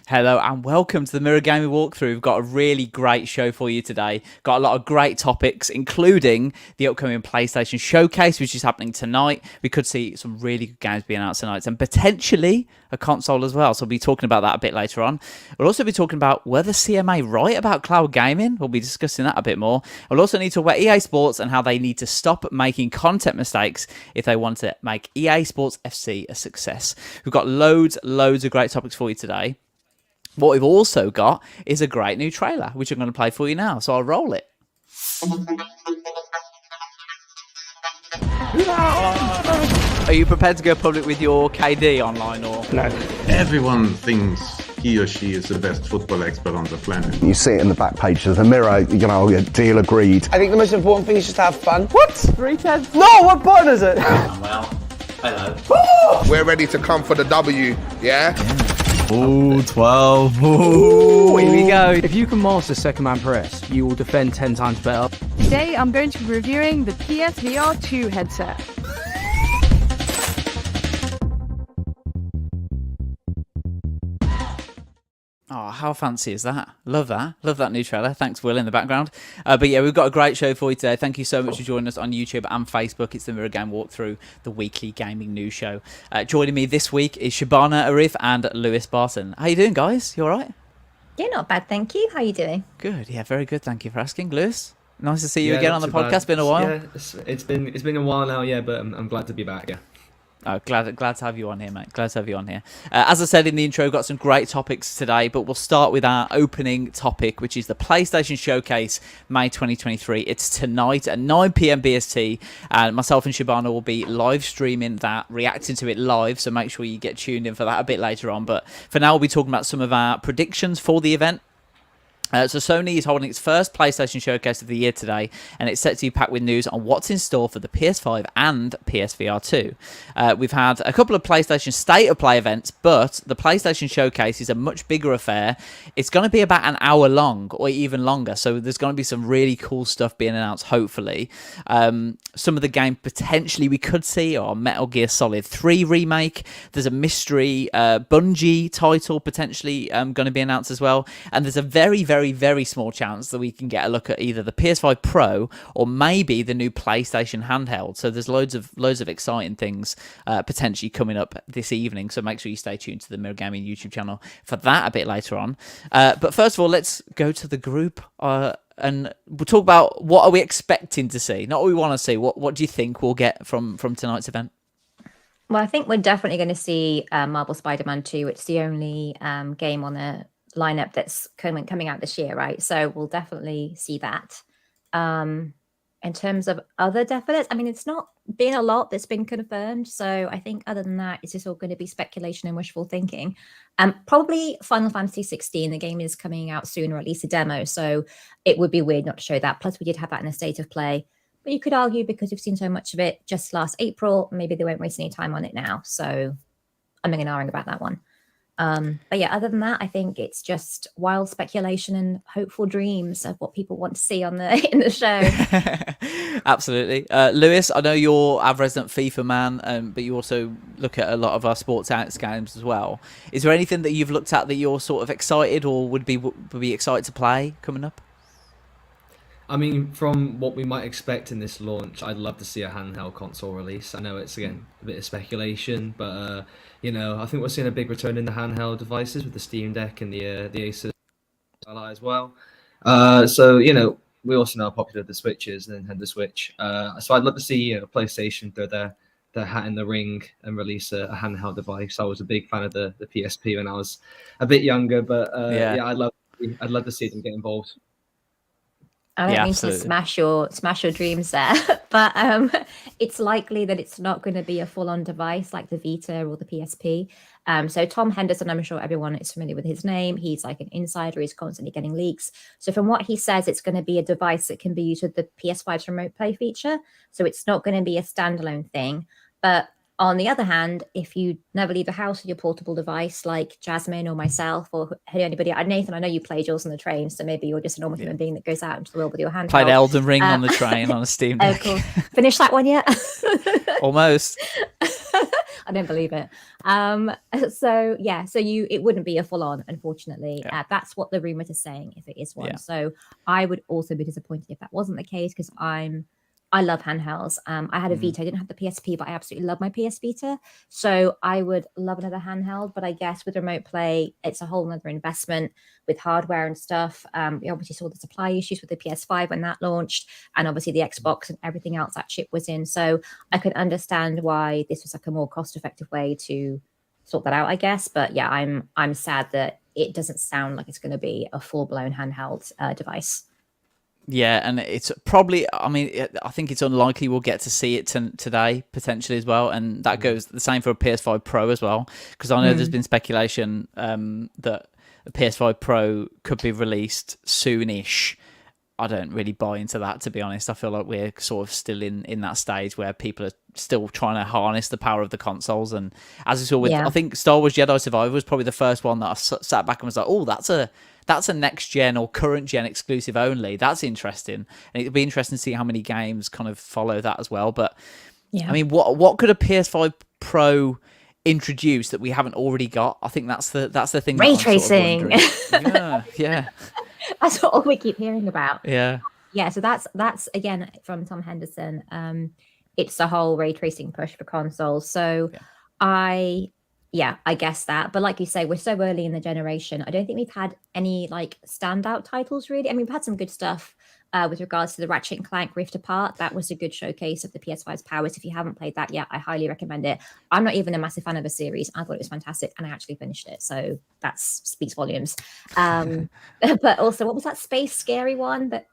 Hello and welcome to the Mirror Gaming Walkthrough. We've got a really great show for you today. Got a lot of great topics, including the upcoming PlayStation Showcase, which is happening tonight. We could see some really good games being announced tonight, and potentially a console as well. So we'll be talking about that a bit later on. We'll also be talking about were the CMA right about cloud gaming. We'll be discussing that a bit more. We'll also need to talk about EA Sports and how they need to stop making content mistakes if they want to make EA Sports FC a success. We've got loads of great topics for you today. What we've also got is a great new trailer, which I'm going to play for you now. So I'll roll it. Are you prepared to go public with your KD online or no? Everyone thinks he or she is the best football expert on the planet. You see it in the back page of the Mirror, deal agreed. I think the most important thing is just to have fun. What? 310? No, what button is it? Well, hello. We're ready to come for the W, yeah? Ooh, 12. Ooh, here we go. If you can master second man press, you will defend 10 times better. Today I'm going to be reviewing the PSVR 2 headset. Oh, how fancy is that? Love that. Love that new trailer. Thanks, Will, in the background. But yeah, we've got a great show for you today. Thank you so much for joining us on YouTube and Facebook. It's the Mirror Game Walkthrough, the weekly gaming news show. Joining me this week is Shabana Arif and Lewis Barton. How you doing, guys? You all right? Yeah, not bad, thank you. How are you doing? Good. Yeah, very good. Thank you for asking. Lewis, nice to see you again on the podcast. Been a while. Yeah, it's been a while now, yeah, but I'm glad to be back, yeah. Oh, glad to have you on here, mate. Glad to have you on here. As I said in the intro, we've got some great topics today, but we'll start with our opening topic, which is the PlayStation Showcase, May 2023. It's tonight at 9 p.m. BST, and myself and Shabana will be live streaming that, reacting to it live, so make sure you get tuned in for that a bit later on. But for now, we'll be talking about some of our predictions for the event. So Sony is holding its first PlayStation Showcase of the year today, and it's set to be packed with news on what's in store for the PS5 and PSVR 2. We've had a couple of PlayStation State of Play events, but the PlayStation Showcase is a much bigger affair. It's going to be about an hour long, or even longer, so there's going to be some really cool stuff being announced, hopefully. Some of the game potentially we could see are Metal Gear Solid 3 remake. There's a mystery Bungie title potentially going to be announced as well, and there's a very small chance that we can get a look at either the PS5 Pro or maybe the new PlayStation Handheld. So there's loads of exciting things potentially coming up this evening. So make sure you stay tuned to the Mirror Gaming YouTube channel for that a bit later on. But first of all, let's go to the group and we'll talk about what are we expecting to see, not what we want to see. What do you think we'll get from tonight's event? Well, I think we're definitely going to see Marvel Spider-Man 2. It's the only game on the lineup that's coming out this year, right? So we'll definitely see that. In terms of other definites, I mean, it's not been a lot that's been confirmed. So I think other than that, it's just all going to be speculation and wishful thinking. Probably Final Fantasy 16. The game is coming out soon, or at least a demo. So it would be weird not to show that. Plus, we did have that in a state of play. But you could argue because we've seen so much of it just last April, maybe they won't waste any time on it now. So I'm ignoring about that one. But yeah, other than that, I think it's just wild speculation and hopeful dreams of what people want to see in the show. Absolutely. Lewis, I know you're our resident FIFA man, but you also look at a lot of our sports arts games as well. Is there anything that you've looked at that you're sort of excited or would be excited to play coming up? I mean, from what we might expect in this launch, I'd love to see a handheld console release. I know it's, again, a bit of speculation, but, I think we're seeing a big return in the handheld devices with the Steam Deck and the Asus as well. We also know how popular the Switch is, and Nintendo Switch. So I'd love to see PlayStation throw their hat in the ring and release a handheld device. I was a big fan of the PSP when I was a bit younger, but I'd love to see them get involved. I don't mean to smash your dreams there, but it's likely that it's not going to be a full-on device like the Vita or the PSP. So Tom Henderson, I'm sure everyone is familiar with his name. He's like an insider. He's constantly getting leaks. So from what he says, it's going to be a device that can be used with the PS5's remote play feature. So it's not going to be a standalone thing. But on the other hand, if you never leave the house with your portable device, like Jasmine or myself or anybody, Nathan, I know you played yours on the train, so maybe you're just a normal human being that goes out into the world with your handheld. Played Elden Ring on the train on a Steam Deck. Oh, cool. Finished that one yet? Almost. I don't believe it. So yeah, so it wouldn't be a full on, unfortunately. Yeah. That's what the rumors are saying if it is one. Yeah. So I would also be disappointed if that wasn't the case because I love handhelds. I had a Vita. I didn't have the PSP, but I absolutely love my PS Vita. So I would love another handheld. But I guess with remote play, it's a whole nother investment with hardware and stuff. We obviously saw the supply issues with the PS5 when that launched, and obviously the Xbox and everything else that chip was in. So I could understand why this was like a more cost-effective way to sort that out, I guess. But yeah, I'm sad that it doesn't sound like it's going to be a full-blown handheld device. Yeah, and it's probably, I mean, I think it's unlikely we'll get to see it today, potentially as well. And that goes the same for a PS5 Pro as well. Because I know there's been speculation that the PS5 Pro could be released soonish. I don't really buy into that, to be honest. I feel like we're sort of still in that stage where people are still trying to harness the power of the consoles. And as we saw with, I think Star Wars Jedi Survivor was probably the first one that I sat back and was like, oh, that's a next gen or current gen exclusive only. That's interesting. And it'd be interesting to see how many games kind of follow that as well. But I mean, what could a PS5 Pro introduce that we haven't already got? I think that's the thing. Ray tracing. Yeah. That's what all we keep hearing about. Yeah. So that's again from Tom Henderson. It's the whole ray tracing push for consoles. So I guess that. But like you say, we're so early in the generation. I don't think we've had any like standout titles really. I mean, we've had some good stuff with regards to the Ratchet and Clank Rift Apart. That was a good showcase of the PS5's powers. If you haven't played that yet, I highly recommend it. I'm not even a massive fan of the series. I thought it was fantastic and I actually finished it. So that speaks volumes. But also, what was that space scary one? Not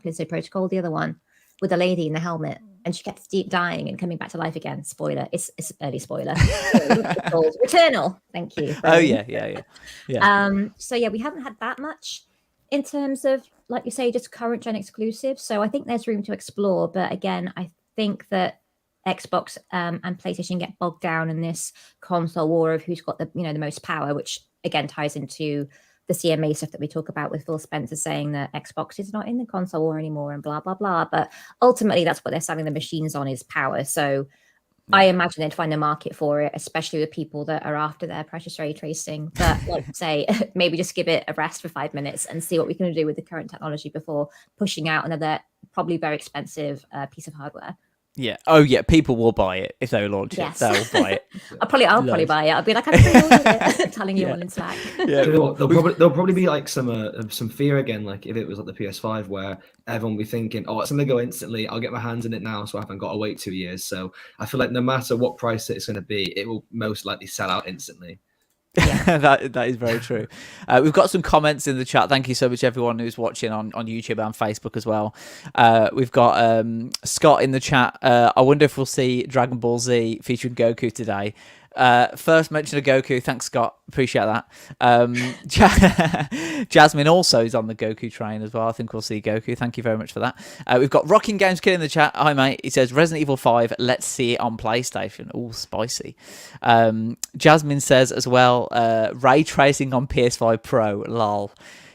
Callisto Protocol, the other one with the lady in the helmet. And she kept dying and coming back to life again. Spoiler. It's early spoiler. Returnal. Thank you. Oh, yeah. So yeah, we haven't had that much in terms of, like you say, just current gen exclusives. So I think there's room to explore. But again, I think that Xbox and PlayStation get bogged down in this console war of who's got the most power, which again ties into the CMA stuff that we talk about with Phil Spencer saying that Xbox is not in the console war anymore and blah, blah, blah. But ultimately, that's what they're selling the machines on is power. So I imagine they'd find a market for it, especially with people that are after their precious ray tracing. But like say, maybe just give it a rest for 5 minutes and see what we can do with the current technology before pushing out another probably very expensive piece of hardware. Yeah. Oh, yeah. People will buy it if they launch it. They'll buy it. I'll probably buy it. I'll be like, I'm pre-ordered it. Telling you on in Slack. Yeah. There'll probably be like some fear again, like if it was like the PS5, where everyone will be thinking, oh, it's gonna go instantly. I'll get my hands in it now, so I haven't got to wait 2 years. So I feel like no matter what price it's going to be, it will most likely sell out instantly. Yeah. that is very true. We've got some comments in the chat. Thank you so much, everyone who's watching on YouTube and Facebook as well. We've got Scott in the chat. I wonder if we'll see Dragon Ball Z featuring Goku today. First mention of Goku. Thanks, Scott. Appreciate that. Jasmine also is on the Goku train as well. I think we'll see Goku. Thank you very much for that. We've got Rocking Games Kid in the chat. Hi, mate. He says Resident Evil 5. Let's see it on PlayStation. Oh, spicy. Jasmine says as well, ray tracing on PS5 Pro. Lol.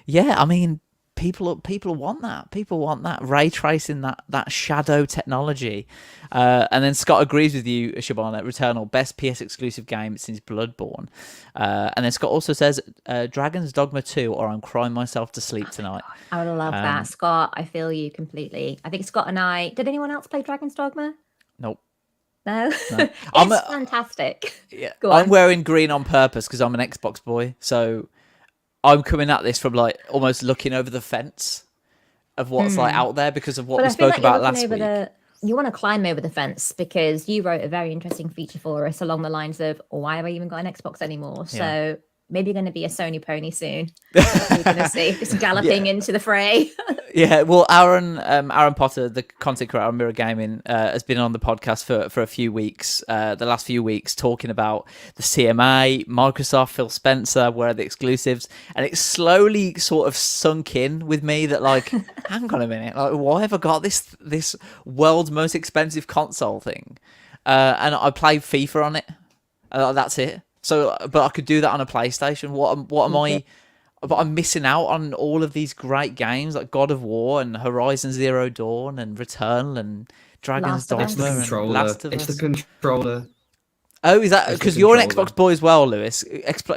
Yeah, I mean, people want that. People want that ray tracing, that shadow technology. And then Scott agrees with you, Shabana. Returnal, best PS exclusive game since Bloodborne. And then Scott also says Dragon's Dogma 2, or I'm crying myself to sleep tonight. I would love that, Scott. I feel you completely. I think Scott and I. Did anyone else play Dragon's Dogma? Nope. No. It's fantastic. Yeah, I'm wearing green on purpose because I'm an Xbox boy. So I'm coming at this from like almost looking over the fence of what's like out there because of what we spoke about last week. You want to climb over the fence because you wrote a very interesting feature for us along the lines of why have I even got an Xbox anymore? So maybe you're going to be a Sony pony soon. You're going to see just galloping into the fray. Yeah, well, Aaron Potter, the content creator on Mirror Gaming, has been on the podcast for a few weeks, the last few weeks, talking about the CMA, Microsoft, Phil Spencer, where are the exclusives, and it's slowly sort of sunk in with me that like, hang on a minute, like why have I got this world's most expensive console thing, and I play FIFA on it, that's it. So, but I could do that on a PlayStation. What am I? But I'm missing out on all of these great games like God of War and Horizon Zero Dawn and Returnal and Dragon's Dogma and Last of Us. It's the controller. Oh, is that It's the because you're an controller. Xbox boy as well, Lewis?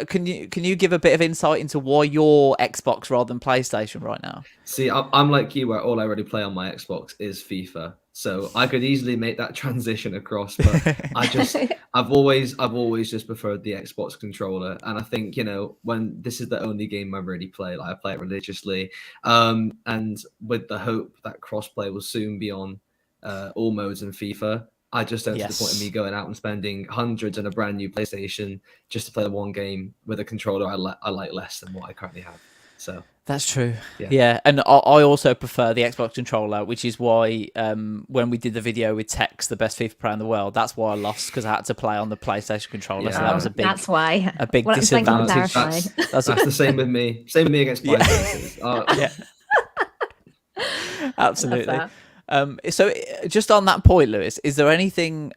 Can you give a bit of insight into why you're Xbox rather than PlayStation right now? See, I'm like you, where all I really play on my Xbox is FIFA. So I could easily make that transition across, but I've always just preferred the Xbox controller, and I think when this is the only game I really play, like I play it religiously, and with the hope that crossplay will soon be on all modes in FIFA. I just don't see the point of me Yes. going out and spending hundreds on a brand new PlayStation just to play the one game with a controller I like less than what I currently have. So That's true. Yeah. Yeah, and I also prefer the Xbox controller, which is why when we did the video with Tex, the best FIFA player in the world, that's why I lost because I had to play on the PlayStation controller. So Yeah. that was a big, That's why. a big Well, thank you for disadvantage. clarifying. That's That's the same with me. Same with me against blind Yeah. faces. Yeah, absolutely. that. So just on that point, Lewis, is there anything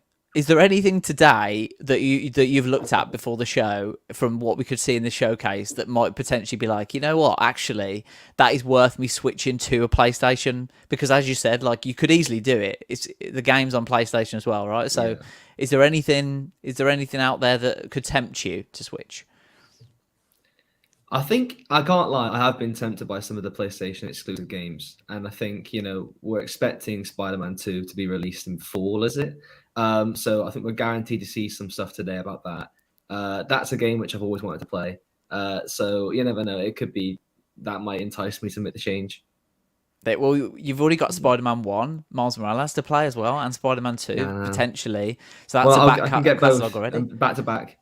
today that you've looked at before the show from what we could see in the showcase that might potentially be like, you know what, actually that is worth me switching to a PlayStation? Because as you said, like you could easily do it. It's the game's on PlayStation as well, right? So Yeah. is there anything out there that could tempt you to switch? I think I can't lie. I have been tempted by some of the PlayStation exclusive games, and I think we're expecting Spider-Man 2 to be released in fall, is it? So I think we're guaranteed to see some stuff today about that. That's a game which I've always wanted to play. So you never know. It could be that might entice me to make the change. Well, you've already got Spider-Man 1, Miles Morales to play as well, and Spider-Man 2 potentially. So that's Well, a I back can get catalog both already. back to back.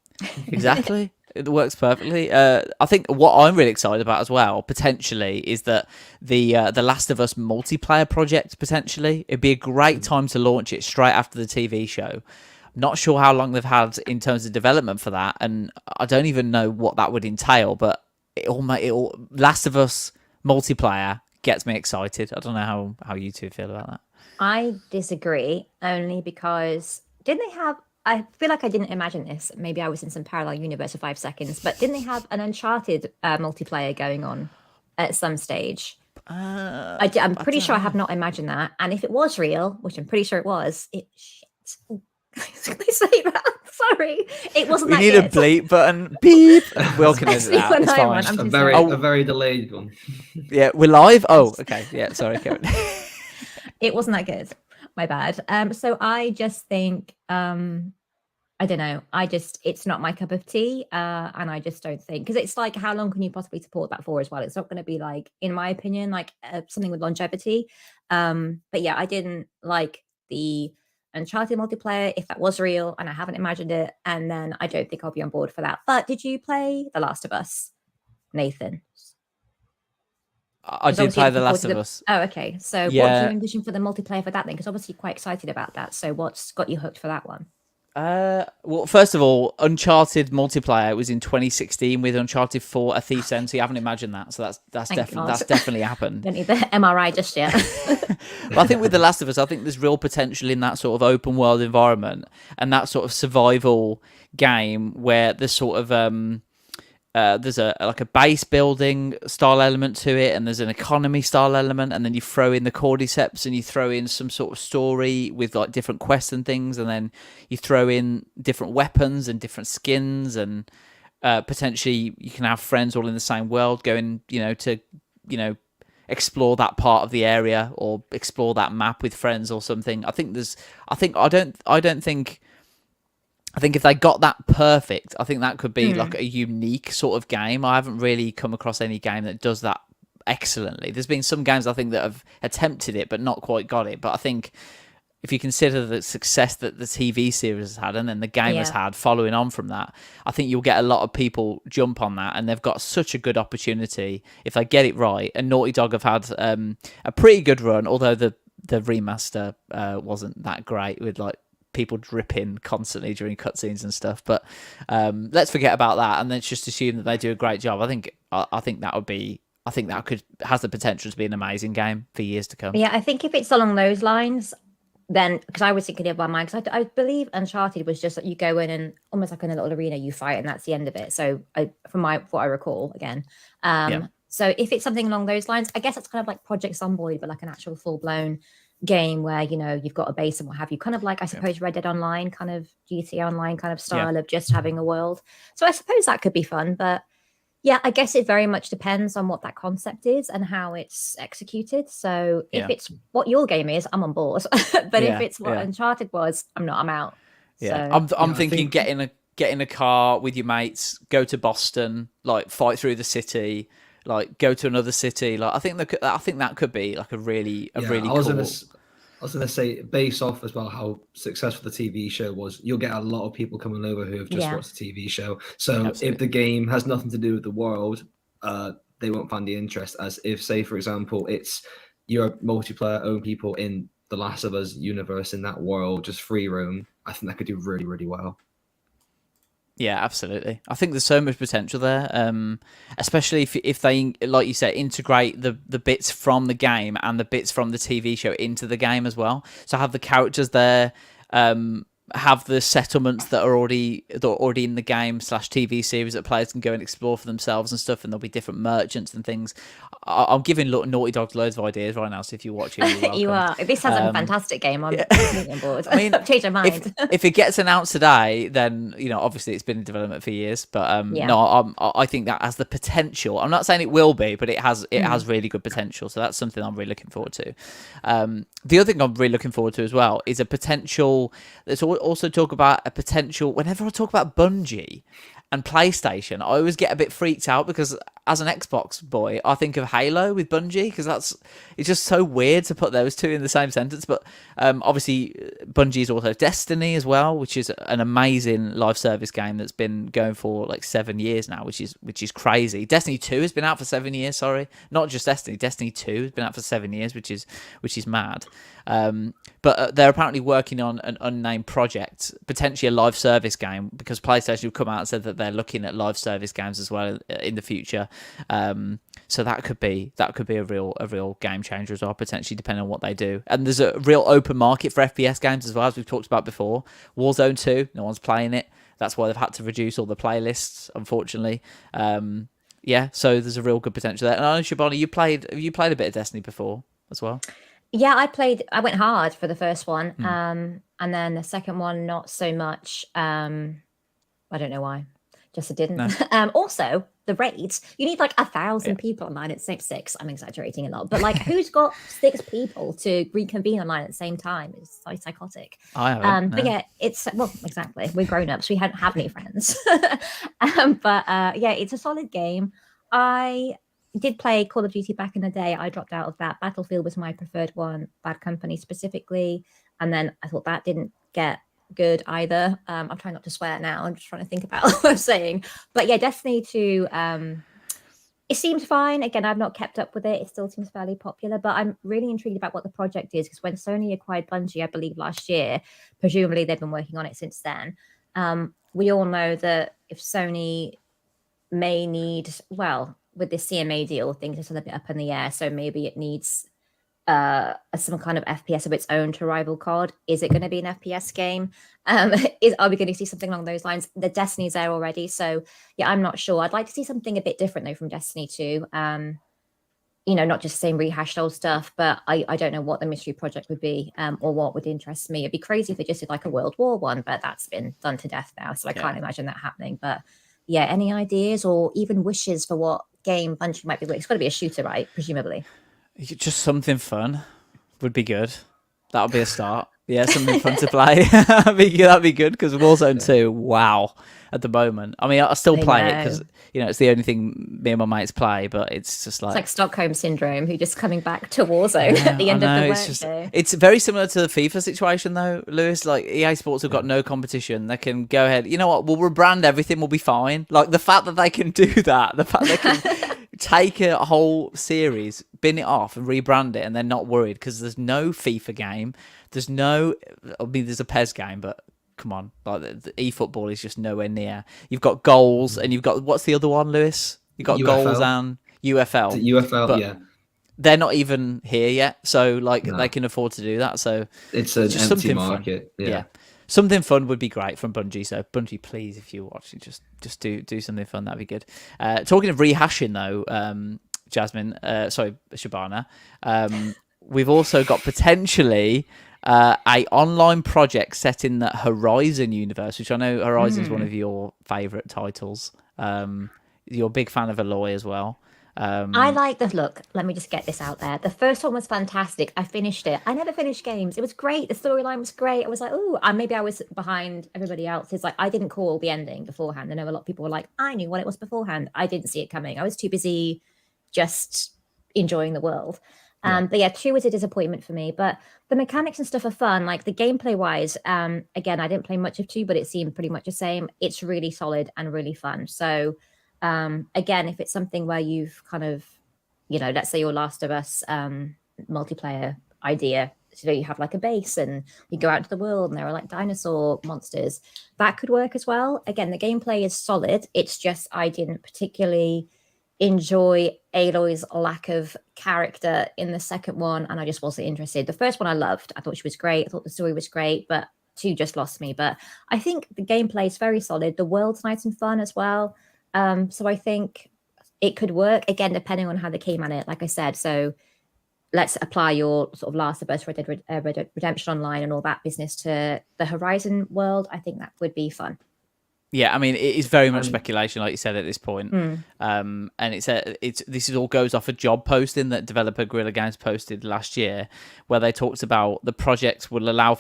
Exactly. It works perfectly. I think what I'm really excited about as well, potentially, is that the Last of Us multiplayer project, potentially. It'd be a great time to launch it straight after the TV show. I'm not sure how long they've had in terms of development for that, and I don't even know what that would entail, but Last of Us multiplayer gets me excited. I don't know how you two feel about that. I disagree only because didn't they have? I feel like I didn't imagine this. Maybe I was in some parallel universe for 5 seconds, but didn't they have an Uncharted multiplayer going on at some stage? I'm pretty sure I have not imagined that. And if it was real, which I'm pretty sure it was, shit. Can I say that? Sorry, it wasn't. We that need good. a bleep button. Beep. We'll can edit Especially that. when It's I fine. want, I'm A just very saying. a very delayed one. Yeah, we're live. Oh, okay. Yeah, sorry, Karen. It wasn't that good. My bad. So I just think I don't know. It's not my cup of tea. And I just don't think, because it's like, how long can you possibly support that for as well? It's not going to be like, in my opinion, like something with longevity. But yeah, I didn't like the Uncharted multiplayer, if that was real, and I haven't imagined it. And then I don't think I'll be on board for that. But did you play The Last of Us, Nathan? I did play The Last of Us. Oh, okay. So what do Yeah. you envision for the multiplayer for that then? Because obviously you're quite excited about that. So what's got you hooked for that one? Well, first of all, Uncharted multiplayer was in 2016 with Uncharted 4: A Thief's End, so you haven't imagined that. So that's Thank God. definitely happened. Don't need the MRI just yet. But I think with The Last of Us, I think there's real potential in that sort of open world environment and that sort of survival game where there's sort of there's a base building style element to it, and there's an economy style element, and then you throw in the cordyceps and you throw in some sort of story with like different quests and things, and then you throw in different weapons and different skins, and potentially you can have friends all in the same world going to explore that part of the area or explore that map with friends or something. I think if they got that perfect, I think that could be like a unique sort of game. I haven't really come across any game that does that excellently. There's been some games I think that have attempted it but not quite got it. But I think if you consider the success that the TV series has had and then the game has had following on from that, I think you'll get a lot of people jump on that, and they've got such a good opportunity if they get it right. And Naughty Dog have had a pretty good run, although the remaster wasn't that great with like people dripping constantly during cutscenes and stuff, but let's forget about that and let's just assume that they do a great job. I think that has the potential to be an amazing game for years to come. Yeah, I think if it's along those lines, then because I was thinking of my mind, because I believe Uncharted was just that you go in and almost like in a little arena, you fight, and that's the end of it. So from what I recall again. So if it's something along those lines, I guess it's kind of like Project Zomboid, but like an actual full blown game where you've got a base and what have you, kind of like I suppose Red Dead Online, kind of GTA Online kind of style of just having a world. So I suppose that could be fun, but yeah, I guess it very much depends on what that concept is and how it's executed. So if it's what your game is, I'm on board. But if it's what Uncharted was, I'm not. I'm out. Yeah, So, I'm thinking get in a car with your mates, go to Boston, like fight through the city, like go to another city. Like I think that could be like a really cool. I was gonna say, based off as well how successful the TV show was, you'll get a lot of people coming over who have just watched the TV show. So if the game has nothing to do with the world, they won't find the interest. As if, say, for example, you're multiplayer own people in the Last of Us universe in that world, just free roam. I think that could do really, really well. Yeah, absolutely. I think there's so much potential there, especially if they, like you said, integrate the bits from the game and the bits from the TV show into the game as well. So have the characters there, have the settlements that are already in the game / TV series that players can go and explore for themselves and stuff, and there'll be different merchants and things. I'm giving Naughty Dog loads of ideas right now, so if you're watching, you are. This sounds like a fantastic game. I'm completely on board. I mean, change my mind. If it gets announced today, then obviously it's been in development for years. But no, I think that has the potential. I'm not saying it will be, but it has really good potential. So that's something I'm really looking forward to. The other thing I'm really looking forward to as well is a potential. Let's also talk about a potential. Whenever I talk about Bungie and PlayStation, I always get a bit freaked out because as an Xbox boy, I think of Halo with Bungie because it's just so weird to put those two in the same sentence. But obviously, Bungie is also Destiny as well, which is an amazing live service game that's been going for like 7 years now, which is crazy. Destiny 2 has been out for 7 years. Sorry, not just Destiny. Destiny 2 has been out for 7 years, which is mad. But they're apparently working on an unnamed project, potentially a live service game, because PlayStation have come out and said that they're looking at live service games as well in the future. So that could be a real game changer as well, potentially, depending on what they do. And there's a real open market for FPS games as well, as we've talked about before. Warzone 2, no one's playing it. That's why they've had to reduce all the playlists, unfortunately. So there's a real good potential there. And I know, Shabana, have you played a bit of Destiny before as well? Yeah, I went hard for the first one. And then the second one, not so much. I don't know why. Just it didn't. No. Also, the raids, you need like 1,000 people online at six. I'm exaggerating a lot, but like, who's got 6 people to reconvene online at the same time? It's so psychotic. I haven't. But yeah, exactly. We're grown ups. We don't have any friends. It's a solid game. I did play Call of Duty back in the day. I dropped out of that. Battlefield was my preferred one. Bad Company specifically, and then I thought that didn't get good either. I'm trying not to swear now. I'm just trying to think about what I'm saying. But yeah, Destiny 2, it seems fine. Again, I've not kept up with it. It still seems fairly popular, but I'm really intrigued about what the project is, because when Sony acquired Bungie, I believe last year, presumably they've been working on it since then. We all know that if Sony may need, with this CMA deal, things are still a bit up in the air, so maybe it needs some kind of FPS of its own to rival COD. Is it going to be an FPS game? Are we going to see something along those lines? The Destiny's there already, so yeah, I'm not sure. I'd like to see something a bit different though from Destiny 2. Not just the same rehashed old stuff, but I don't know what the mystery project would be, or what would interest me. It'd be crazy if it just did like a World War one, but that's been done to death now, so I can't imagine that happening. But yeah, any ideas or even wishes for what game Bungie might be doing? It's got to be a shooter, right? Presumably. Just something fun would be good. That would be a start. Yeah, something fun to play. That'd be good, because Warzone 2, wow, at the moment. I mean, I still play it because, it's the only thing me and my mates play, but it's just like... It's like Stockholm Syndrome, who just coming back to Warzone at the end of the workday. It's very similar to the FIFA situation, though, Lewis. Like, EA Sports have got no competition. They can go ahead, you know what, we'll rebrand everything, we'll be fine. Like, the fact that they can do that, the fact they can... take a whole series, bin it off and rebrand it, and they're not worried, because there's no FIFA game. There's a PES game, but come on, like the eFootball is just nowhere near. You've got goals, and you've got, what's the other one, Lewis? You've got UFL. Goals and UFL. UFL, yeah. They're not even here yet, so they can afford to do that. So it's an empty market. Yeah. Something fun would be great from Bungie. So Bungie, please, if you're watching, just do something fun. That'd be good. Talking of rehashing though, Shabana, we've also got potentially a online project set in the Horizon universe, which I know Horizon's one of your favourite titles. You're a big fan of Aloy as well. I like the look. Let me just get this out there. The first one was fantastic. I finished it. I never finished games. It was great. The storyline was great. I was like, oh, maybe I was behind everybody else. It's like I didn't call the ending beforehand. I know a lot of people were like, I knew what it was beforehand. I didn't see it coming. I was too busy just enjoying the world. But yeah, 2 was a disappointment for me. But the mechanics and stuff are fun. Like the gameplay wise, again, I didn't play much of 2, but it seemed pretty much the same. It's really solid and really fun. So again, if it's something where you've kind of, let's say your Last of Us multiplayer idea, so you have like a base and you go out into the world and there are like dinosaur monsters, that could work as well. Again, the gameplay is solid. It's just I didn't particularly enjoy Aloy's lack of character in the second one, and I just wasn't interested. The first one I loved. I thought she was great. I thought the story was great, but 2 just lost me. But I think the gameplay is very solid. The world's nice and fun as well. So I think it could work, again, depending on how they came at it, like I said. So let's apply your sort of Last of Us, Red Dead Redemption Online and all that business to the Horizon world. I think that would be fun. Yeah, I mean, it is very much speculation, like you said at this point. And this all goes off a job posting that developer Guerrilla Games posted last year, where they talked about the project will allow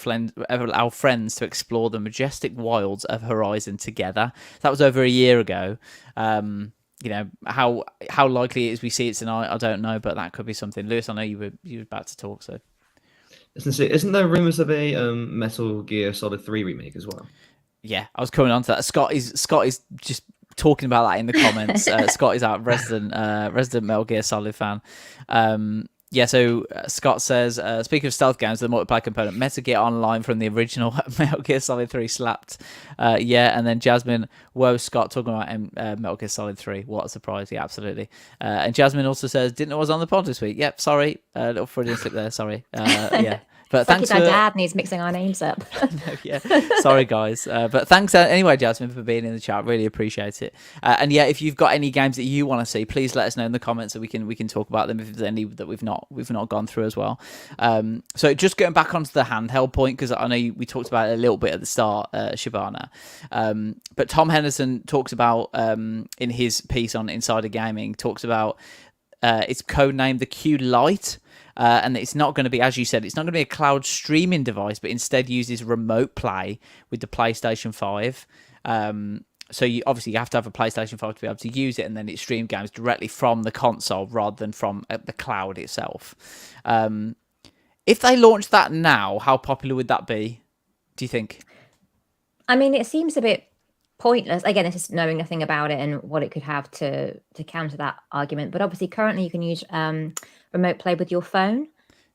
friends to explore the majestic wilds of Horizon together. That was over a year ago. How likely it is we see it tonight, I don't know, but that could be something. Lewis, I know you were about to talk, so. Isn't there rumours of a Metal Gear Solid 3 remake as well? Yeah, I was coming on to that. Scott is just talking about that in the comments. Scott is our resident Metal Gear Solid fan. So Scott says, speaking of stealth games, the multiplayer component, Metal Gear Online from the original Metal Gear Solid 3 slapped. And then Jasmine, whoa, Scott talking about Metal Gear Solid 3. What a surprise. Yeah, absolutely. And Jasmine also says, didn't know I was on the pod this week. Yep, sorry. Little Freudian slip there, sorry. Yeah. But thanks our dad and he's mixing our names up. Yeah, sorry guys. But thanks anyway, Jasmine, for being in the chat. Really appreciate it. And yeah, if you've got any games that you want to see, please let us know in the comments so we can talk about them. If there's any that we've not gone through as well. So just going back onto the handheld point, because I know we talked about it a little bit at the start, Shabana. But Tom Henderson talks about in his piece on Insider Gaming, talks about it's codenamed the Q Lite. And it's not going to be, as you said, it's not going to be a cloud streaming device, but instead uses remote play with the PlayStation 5. So you have to have a PlayStation 5 to be able to use it, and then it streams games directly from the console rather than from the cloud itself. If they launched that now, how popular would that be, do you think? I mean, it seems a bit pointless. Again, it's just knowing nothing about it and what it could have to counter that argument. But obviously, currently you can use remote play with your phone.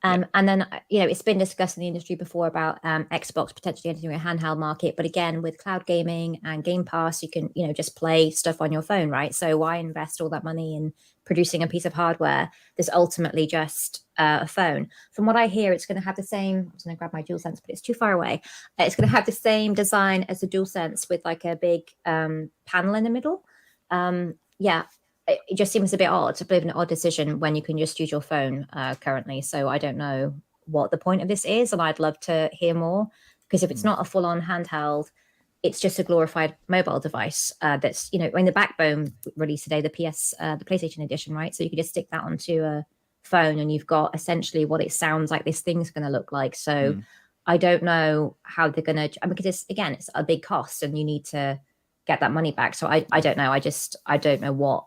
And then, it's been discussed in the industry before about Xbox potentially entering a handheld market. But again, with cloud gaming and Game Pass, you can, just play stuff on your phone, right? So why invest all that money in producing a piece of hardware that's ultimately just a phone? From what I hear, it's going to have the same, I was going to grab my DualSense, but it's too far away. It's going to have the same design as the DualSense with like a big panel in the middle. It just seems a bit odd, a bit of an odd decision when you can just use your phone currently. So I don't know what the point of this is, and I'd love to hear more, because if it's not a full-on handheld, it's just a glorified mobile device that's, in the Backbone release today, the PlayStation edition, right? So you can just stick that onto a phone and you've got essentially what it sounds like this thing's going to look like. So I don't know how they're going to, because it's a big cost and you need to get that money back. So I don't know. I don't know what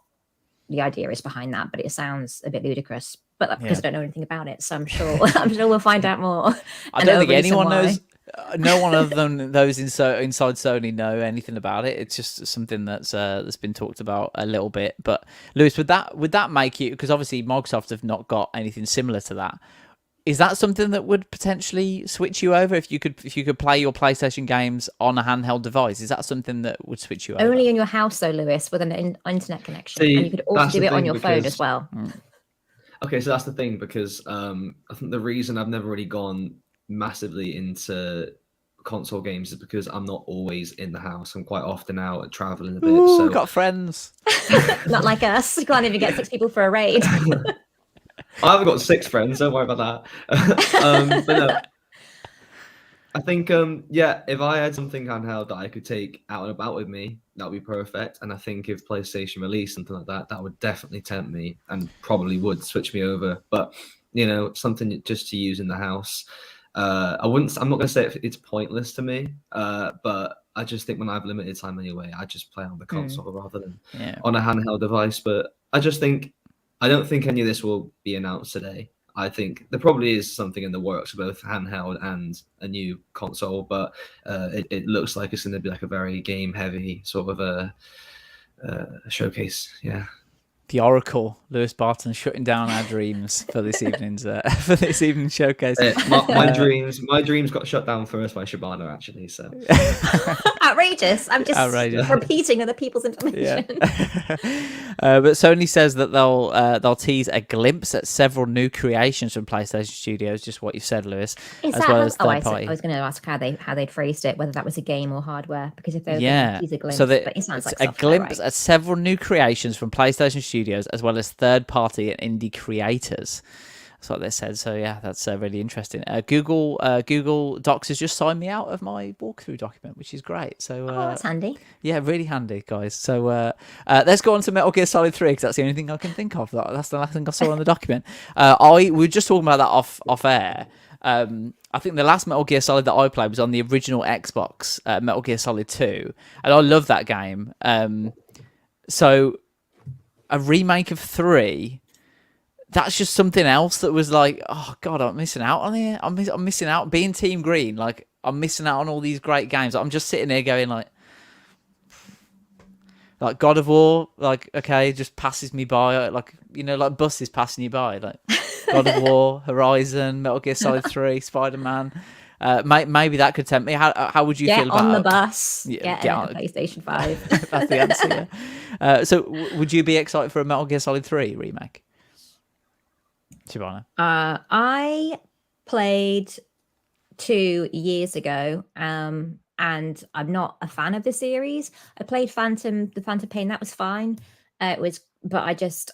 the idea is behind that, but it sounds a bit ludicrous. But because I don't know anything about it, so I'm sure we'll find out more. I don't think anyone knows. No one other than those inside Sony know anything about it. It's just something that's been talked about a little bit. But Lewis, would that make you? Because obviously Microsoft have not got anything similar to that. Is that something that would potentially switch you over if you could play your PlayStation games on a handheld device? Is that something that would switch you over? Only in your house, though, Lewis, with an internet connection, and you could also do it on your phone as well. Okay, so that's the thing, because I think the reason I've never really gone massively into console games is because I'm not always in the house. I'm quite often out and traveling a bit. Ooh, so got friends. Not like us. You can't even get 6 people for a raid. I haven't got 6 friends. Don't worry about that. But no, I think if I had something handheld that I could take out and about with me, that would be perfect. And I think if PlayStation released something like that, that would definitely tempt me and probably would switch me over. But something just to use in the house. I'm not going to say it's pointless to me, but I just think when I have limited time anyway, I just play on the console rather than on a handheld device. But I don't think any of this will be announced today. I think there probably is something in the works, both handheld and a new console, but it looks like it's going to be like a very game-heavy sort of a showcase. Yeah. The Oracle, Lewis Barton, shutting down our dreams for this evening's showcase. My dreams got shut down first by Shabana, actually. So outrageous! I'm just repeating other people's information. But Sony says that they'll tease a glimpse at several new creations from PlayStation Studios. Just what you said, Lewis. Is as that well as third party. I was going to ask how they'd phrased it, whether that was a game or hardware. Because if they were tease a glimpse, but it sounds like a glimpse at several new creations from PlayStation Studios, as well as third-party and indie creators. That's what they said. So yeah, that's really interesting. Google Docs has just signed me out of my walkthrough document, which is great. So that's handy. Yeah, really handy, guys. So let's go on to Metal Gear Solid 3 because that's the only thing I can think of. That's the last thing I saw on the document. We were just talking about that off air. I think the last Metal Gear Solid that I played was on the original Xbox, Metal Gear Solid 2, and I love that game. So a remake of 3, that's just something else that was like, oh god, I'm missing out on here. I'm missing out being Team Green. Like, I'm missing out on all these great games. I'm just sitting there going like God of War, like, okay, just passes me by, like, like buses passing you by, like God of War, Horizon, Metal Gear Solid 3, Spider-Man. Maybe that could tempt me. How would you feel about on the bus? Get on the PlayStation 5. That's the answer. Yeah. So, would you be excited for a Metal Gear Solid 3 remake, Shabana? I played 2 years ago, and I'm not a fan of the series. I played the Phantom Pain. That was fine. But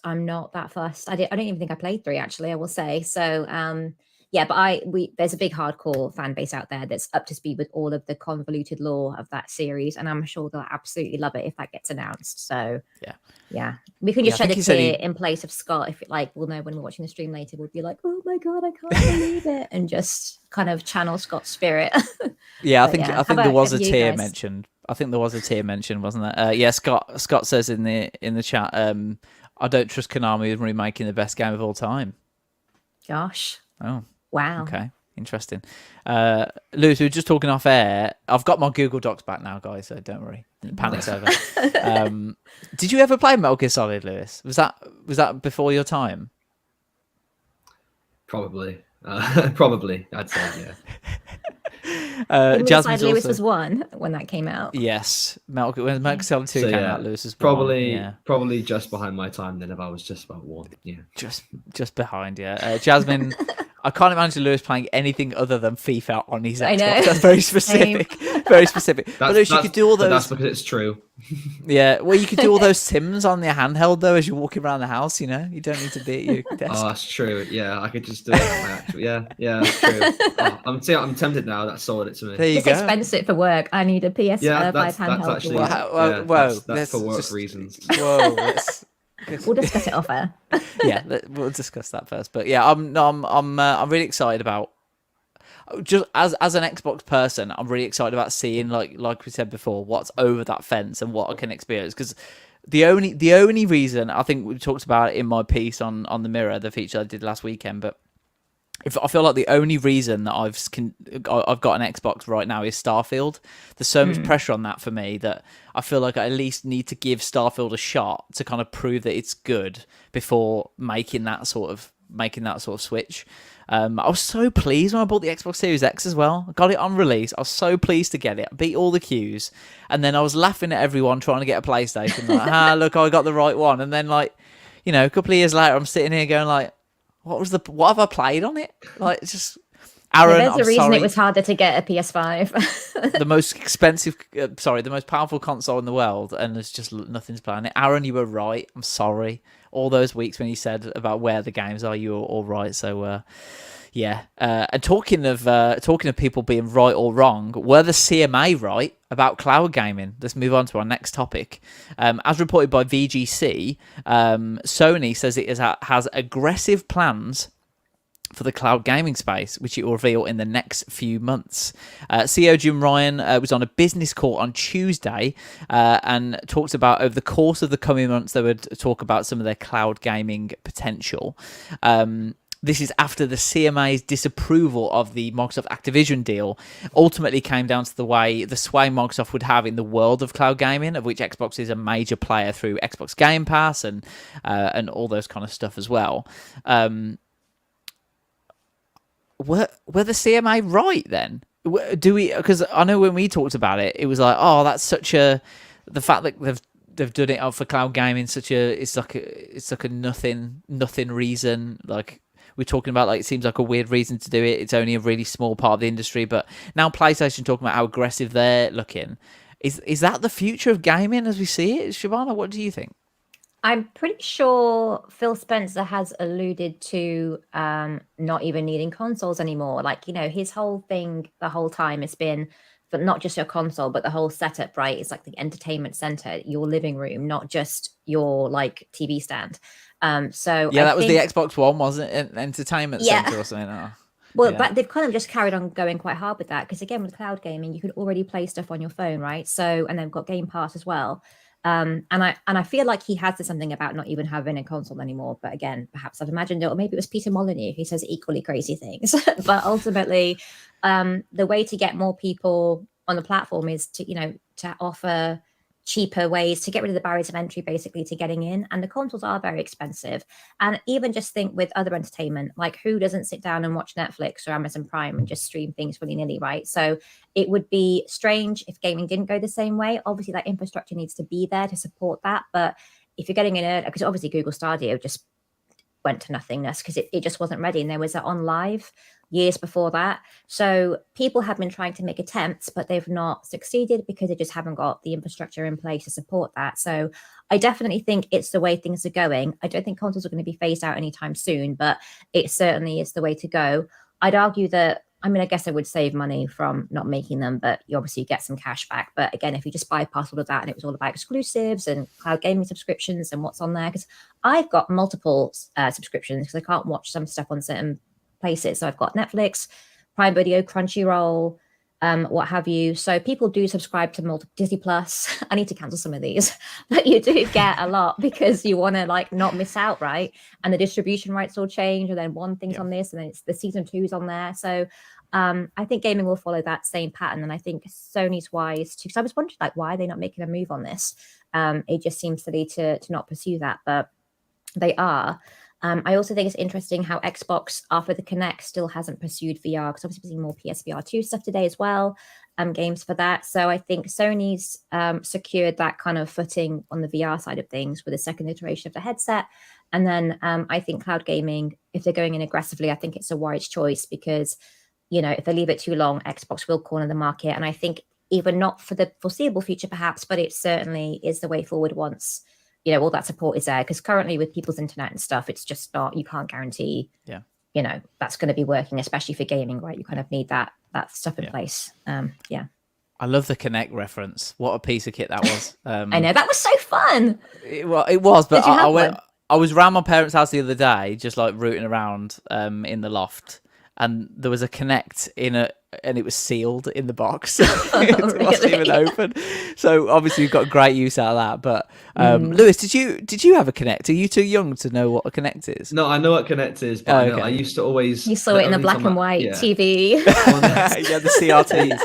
I'm not that fussed. I don't even think I played 3 actually. I will say so. Yeah, but there's a big hardcore fan base out there that's up to speed with all of the convoluted lore of that series, and I'm sure they'll absolutely love it if that gets announced. So yeah, we can just shed a tear in place of Scott. If we'll know when we're watching the stream later, we'll be like, oh my god, I can't believe it, and just kind of channel Scott's spirit. Yeah, I think there was a tier mentioned. I think there was a tier mentioned, wasn't there? Yeah, Scott says in the chat, I don't trust Konami with remaking the best game of all time. Gosh. Oh. Wow. Okay. Interesting. Lewis, we were just talking off air. I've got my Google Docs back now, guys, so don't worry. Panic's over. Did you ever play Metal Gear Solid, Lewis? Was that before your time? Probably. Probably, I'd say, yeah. Jasmine Lewis was 1 when that came out. Yes. when Metal Gear Solid 2 came out, Lewis was probably just behind my time then if I was just about 1. Yeah. Just behind, yeah. Jasmine, I can't imagine Lewis playing anything other than FIFA on his Xbox. That's very specific. Very specific. But Lewis, you could do all those. That's because it's true. Yeah, well, you could do all those sims on the handheld though as you're walking around the house. You don't need to be at your desk. Oh, that's true. Yeah, I could just do it on my actual. Yeah, that's true. I'm tempted now. That sold it to me. There you go. It's expensive for work. I need a PS5 handheld. That's actually, that's for work reasons. Whoa. We'll discuss it off air. Yeah, we'll discuss that first. But yeah, I'm really excited about, just as an Xbox person, I'm really excited about seeing like we said before, what's over that fence and what I can experience. Because the only reason, I think we talked about it in my piece on the Mirror, the feature I did last weekend, but I feel like the only reason that I've got an Xbox right now is Starfield. There's so much pressure on that for me that I feel like I at least need to give Starfield a shot to kind of prove that it's good before making that sort of switch. I was so pleased when I bought the Xbox Series X as well. I got it on release. I was so pleased to get it. I beat all the queues, and then I was laughing at everyone trying to get a PlayStation. Like, look, I got the right one. And then a couple of years later, I'm sitting here going like, what have I played on it? Like, it's just Aaron, There's I'm a reason sorry. it was harder to get a PS5. The most expensive, the most powerful console in the world, and there's just nothing's playing it. Aaron, you were right. I'm sorry. All those weeks when you said about where the games are, you were all right. So, yeah. And talking of people being right or wrong, were the CMA right about cloud gaming? Let's move on to our next topic. As reported by VGC, Sony says it has aggressive plans for the cloud gaming space, which it will reveal in the next few months. CEO Jim Ryan was on a business call on Tuesday and talked about over the course of the coming months, they would talk about some of their cloud gaming potential. This is after the CMA's disapproval of the Microsoft Activision deal ultimately came down to the sway Microsoft would have in the world of cloud gaming, of which Xbox is a major player through Xbox Game Pass and all those kind of stuff as well. Were the CMA right then? Do we? Because I know when we talked about it, it was like, oh, that's such a the fact that they've done it for cloud gaming. It's like a nothing reason. Like we're talking about, like it seems like a weird reason to do it. It's only a really small part of the industry, but now PlayStation talking about how aggressive they're looking. Is that the future of gaming as we see it, Shabana? What do you think? I'm pretty sure Phil Spencer has alluded to not even needing consoles anymore. Like, his whole thing the whole time has been for not just your console, but the whole setup, right? It's like the entertainment center, your living room, not just your like TV stand. So yeah, I that was think, the Xbox One, wasn't it? An entertainment center or something. Oh, well, yeah. but they've kind of just carried on going quite hard with that because again, with cloud gaming, you could already play stuff on your phone, right? So, and they've got Game Pass as well. And I feel like he has said something about not even having a console anymore. But again, perhaps I've imagined it, or maybe it was Peter Molyneux who says equally crazy things. But ultimately, the way to get more people on the platform is to offer cheaper ways to get rid of the barriers of entry, basically, to getting in. And the consoles are very expensive. And even just think with other entertainment, like who doesn't sit down and watch Netflix or Amazon Prime and just stream things willy-nilly, right? So it would be strange if gaming didn't go the same way. Obviously, that infrastructure needs to be there to support that. But if you're getting in early, because obviously Google Stadia just went to nothingness because it just wasn't ready. And there was on live years before that. So people have been trying to make attempts, but they've not succeeded because they just haven't got the infrastructure in place to support that. So I definitely think it's the way things are going. I don't think consoles are going to be phased out anytime soon, but it certainly is the way to go. I'd argue that, I guess I would save money from not making them, but you obviously get some cash back. But again, if you just bypass all of that and it was all about exclusives and cloud gaming subscriptions and what's on there, because I've got multiple subscriptions because I can't watch some stuff on certain places. So I've got Netflix, Prime Video, Crunchyroll, what have you. So people do subscribe to multiple Disney Plus. I need to cancel some of these, but you do get a lot because you want to like not miss out, right? And the distribution rights will change, and then one thing's on this, and then it's the season 2's on there. So I think gaming will follow that same pattern, and I think Sony's wise too. Because I was wondering, like, why are they not making a move on this? It just seems silly to not pursue that, but they are. I also think it's interesting how Xbox, after the Kinect, still hasn't pursued VR, because obviously we're seeing more PSVR 2 stuff today as well, games for that. So I think Sony's secured that kind of footing on the VR side of things with a second iteration of the headset. And then I think cloud gaming, if they're going in aggressively, I think it's a wise choice because, if they leave it too long, Xbox will corner the market. And I think even not for the foreseeable future, perhaps, but it certainly is the way forward once all that support is there, because currently with people's internet and stuff, it's just not, you can't guarantee, that's going to be working, especially for gaming, right? You kind of need that stuff in place. I love the Kinect reference. What a piece of kit that was. I know, that was so fun. It was, but I was around my parents' house the other day, just like rooting around in the loft, and there was a Kinect and it was sealed in the box. It wasn't even open. So obviously you've got great use out of that. But Lewis, did you have a Kinect? Are you too young to know what a Kinect is? No, I know what Kinect is, but I used to always... You saw it in the black and white TV. Yeah, the CRTs.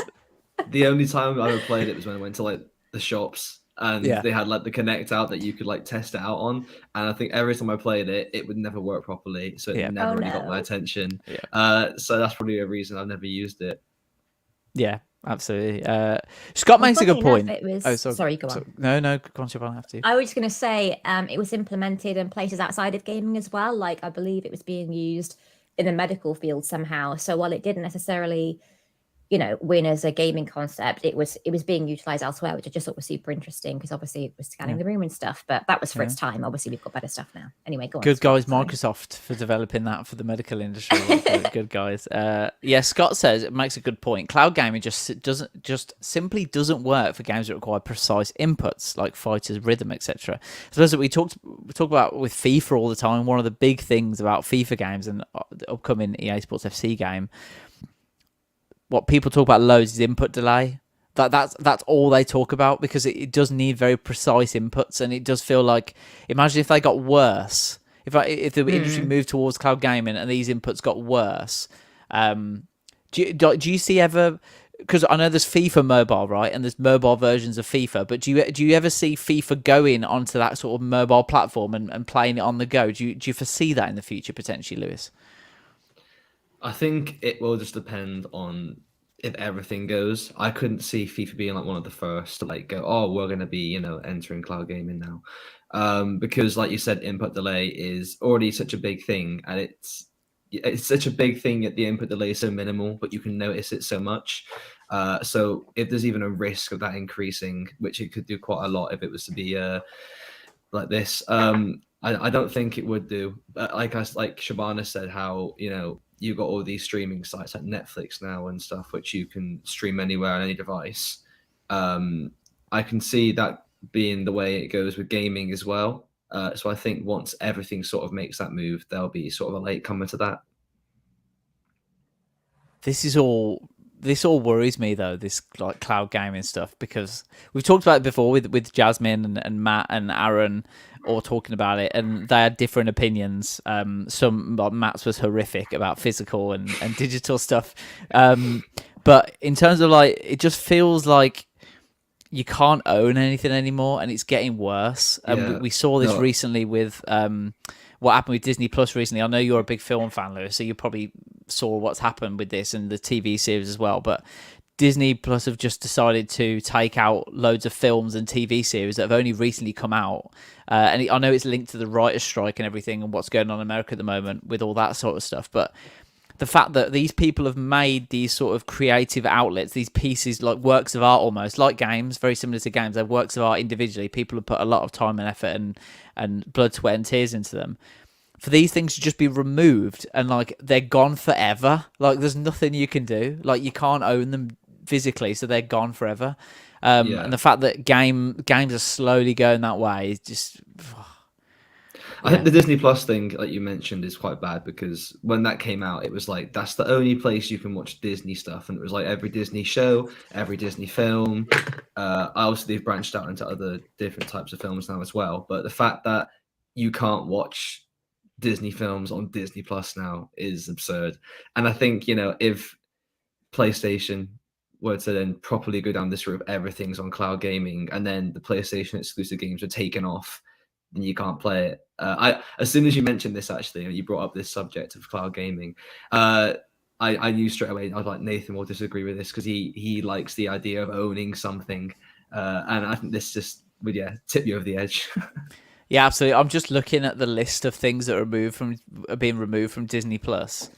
The only time I ever played it was when I went to like the shops and they had like the Kinect out that you could like test it out on. And I think every time I played it, it would never work properly. So it never really got my attention. Yeah. So that's probably a reason I've never used it. Yeah, absolutely. Scott makes a good point. Sorry, go on. No, go on, Siobhan, I have to. I was just going to say it was implemented in places outside of gaming as well. Like I believe it was being used in the medical field somehow. So while it didn't necessarily, win as a gaming concept, it was being utilized elsewhere, which I just thought was super interesting because obviously it was scanning the room and stuff. But that was for its time. Obviously, we've got better stuff now. Anyway, go on. Good Scott, guys, sorry. Microsoft, for developing that for the medical industry. Good guys. Scott says it makes a good point. Cloud gaming just simply doesn't work for games that require precise inputs like fighters, rhythm, etc. So as we talk about with FIFA all the time, one of the big things about FIFA games and the upcoming EA Sports FC game, what people talk about loads is input delay. That's all they talk about because it does need very precise inputs, and it does feel like, imagine if they got worse, if the industry moved towards cloud gaming and these inputs got worse. Do you see ever? Because I know there's FIFA Mobile, right, and there's mobile versions of FIFA, but do you ever see FIFA going onto that sort of mobile platform and playing it on the go? Do you foresee that in the future potentially, Lewis? I think it will just depend on if everything goes. I couldn't see FIFA being like one of the first to like go, oh, we're going to be, entering cloud gaming now. Because like you said, input delay is already such a big thing, and it's such a big thing that the input delay is so minimal, but you can notice it so much. So if there's even a risk of that increasing, which it could do quite a lot if it was to be like this, I don't think it would do. Like Shabana said, how you've got all these streaming sites like Netflix now and stuff, which you can stream anywhere on any device. I can see that being the way it goes with gaming as well. So I think once everything sort of makes that move, there'll be sort of a latecomer to that. This all worries me though, this like cloud gaming stuff, because we've talked about it before with Jasmine and Matt and Aaron all talking about it, and they had different opinions. Some like Matt's was horrific about physical and digital stuff. But in terms of like, it just feels like you can't own anything anymore, and it's getting worse. We saw this recently with what happened with Disney Plus recently. I know you're a big film fan, Lewis, so you probably saw what's happened with this and the TV series as well. But Disney Plus have just decided to take out loads of films and TV series that have only recently come out. And I know it's linked to the writer's strike and everything and what's going on in America at the moment with all that sort of stuff. But the fact that these people have made these sort of creative outlets, these pieces like works of art almost, like games, very similar to games, they're works of art individually. People have put a lot of time and effort and blood, sweat and tears into them. For these things to just be removed and like they're gone forever, like there's nothing you can do. Like you can't own them physically, so they're gone forever. And the fact that games are slowly going that way is just... I think the Disney Plus thing, like you mentioned, is quite bad because when that came out, it was like, that's the only place you can watch Disney stuff. And it was like every Disney show, every Disney film. Obviously, they've branched out into other different types of films now as well. But the fact that you can't watch Disney films on Disney Plus now is absurd. And I think, if PlayStation were to then properly go down this route of everything's on cloud gaming, and then the PlayStation exclusive games are taken off, then you can't play it. As soon as you mentioned this, actually, you brought up this subject of cloud gaming, I knew straight away. I was like, Nathan will disagree with this because he likes the idea of owning something, and I think this just would tip you over the edge. Yeah, absolutely. I'm just looking at the list of things that are being removed from Disney Plus.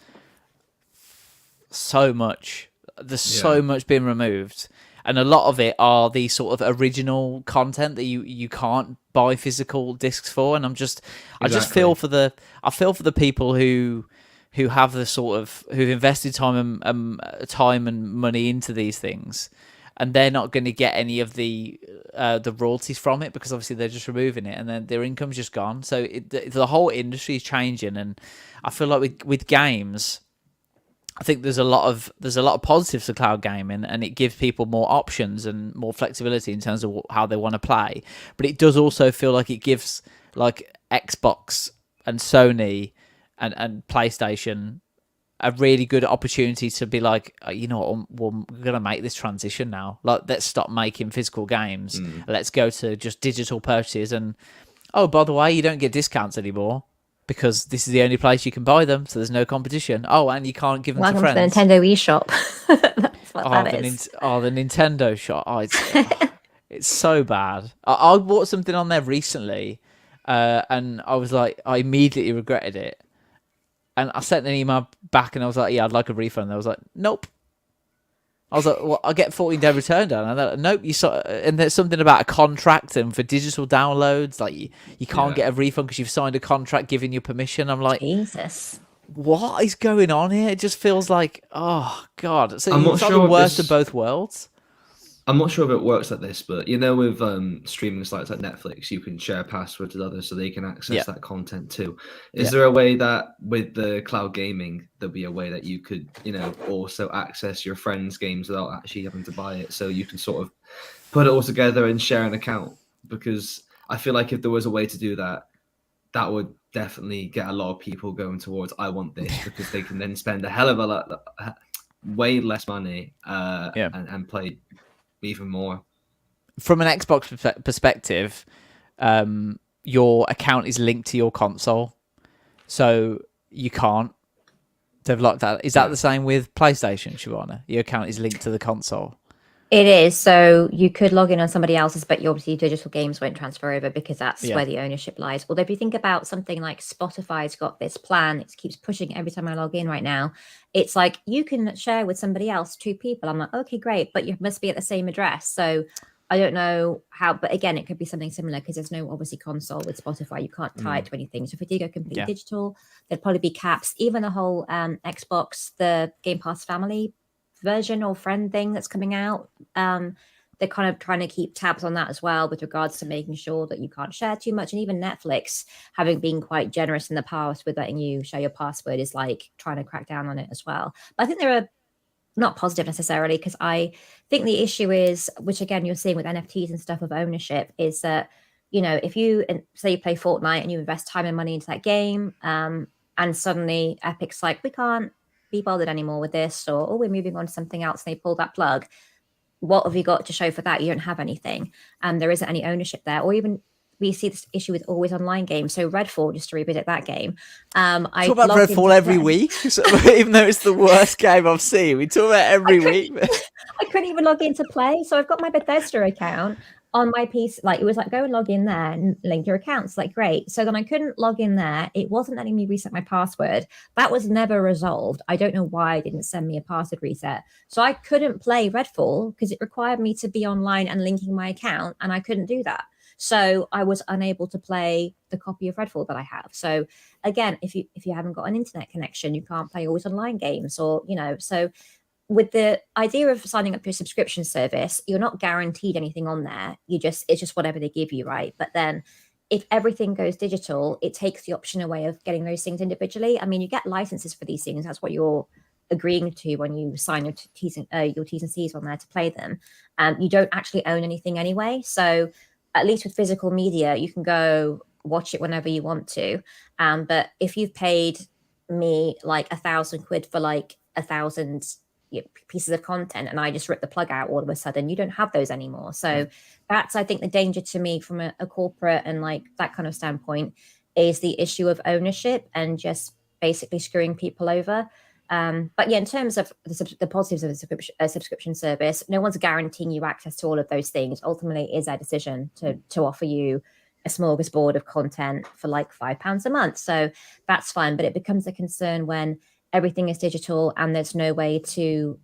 So much. There's so much being removed, and a lot of it are the sort of original content that you can't buy physical discs for. And I just feel for the people who have the sort of, who've invested time and money into these things, and they're not going to get any of the royalties from it because obviously they're just removing it, and then their income's just gone. So the whole industry is changing, and I feel like with games, I think there's a lot of positives to cloud gaming, and it gives people more options and more flexibility in terms of how they want to play. But it does also feel like it gives like Xbox and Sony and PlayStation a really good opportunity to be like, you know what, we're going to make this transition now. Like, let's stop making physical games. Let's go to just digital purchases. And, oh, by the way, you don't get discounts anymore because this is the only place you can buy them, so there's no competition. Oh, and you can't give them to friends. Welcome to the Nintendo eShop. That's what that is. The Nintendo shop. Oh, it's so bad. I bought something on there recently, and I was like, I immediately regretted it. And I sent an email back and I was like, yeah, I'd like a refund. And I was like, nope. I was like, well, I'll get 14-day return done. And they're like, nope. And there's something about a contract and for digital downloads, like you can't get a refund because you've signed a contract giving you permission. I'm like, Jesus. What is going on here? It just feels like, oh God. So I'm not it's like sure the if worst this- of both worlds. I'm not sure if it works like this, but with streaming sites like Netflix, you can share passwords with others so they can access that content too. Is there a way that with the cloud gaming, there'll be a way that you could, also access your friends' games without actually having to buy it, so you can sort of put it all together and share an account? Because I feel like if there was a way to do that, that would definitely get a lot of people going towards I want this, because they can then spend a hell of a lot, way less money, and play even more. From an Xbox perspective, your account is linked to your console, so you can't. They've locked that. Is that the same with PlayStation, Shabana? Your account is linked to the console. It is. So you could log in on somebody else's, but obviously digital games won't transfer over because that's where the ownership lies. Although if you think about something like Spotify's got this plan, it keeps pushing every time I log in right now. It's like you can share with somebody else, 2 people. I'm like, okay, great, but you must be at the same address. So I don't know how, but again, it could be something similar because there's no obviously console with Spotify. You can't tie it to anything. So if it did go completely digital, there'd probably be caps. Even the whole Xbox, the Game Pass family version or friend thing that's coming out, they're kind of trying to keep tabs on that as well with regards to making sure that you can't share too much. And even Netflix, having been quite generous in the past with letting you share your password, is like trying to crack down on it as well. But I think there are not positive necessarily, because I think the issue is, which again you're seeing with NFTs and stuff of ownership, is that if you say you play Fortnite and you invest time and money into that game, and suddenly Epic's like, we can't be bothered anymore with this, or we're moving on to something else, and they pull that plug. What have you got to show for that? You don't have anything, and there isn't any ownership there. Or even we see this issue with always online games. So Redfall, just to revisit that game, I talk about Redfall every week, even though it's the worst game I've seen. We talk about it every week. I couldn't even log in to play, so I've got my Bethesda account on my PC. Like, it was like, go and log in there and link your accounts. Like, great. So then I couldn't log in there. It wasn't letting me reset my password. That was never resolved. I don't know why it didn't send me a password reset. So I couldn't play Redfall because it required me to be online and linking my account, and I couldn't do that. So I was unable to play the copy of Redfall that I have. So again, if you haven't got an internet connection, you can't play always online games, or so with the idea of signing up to a subscription service, you're not guaranteed anything on there. It's just whatever they give you, right? But then if everything goes digital, it takes the option away of getting those things individually. I mean, you get licenses for these things. That's what you're agreeing to when you sign your T's and C's on there to play them. You don't actually own anything anyway. So at least with physical media, you can go watch it whenever you want to. But if you've paid me like £1,000 for like 1,000 pieces of content, and I just rip the plug out all of a sudden, you don't have those anymore. So that's, I think, the danger to me from a corporate and like that kind of standpoint, is the issue of ownership and just basically screwing people over. But yeah, in terms of the positives of a subscription service, no one's guaranteeing you access to all of those things. Ultimately, it is their decision to offer you a smorgasbord of content for like £5 a month. So that's fine. But it becomes a concern when everything is digital and there's no way to,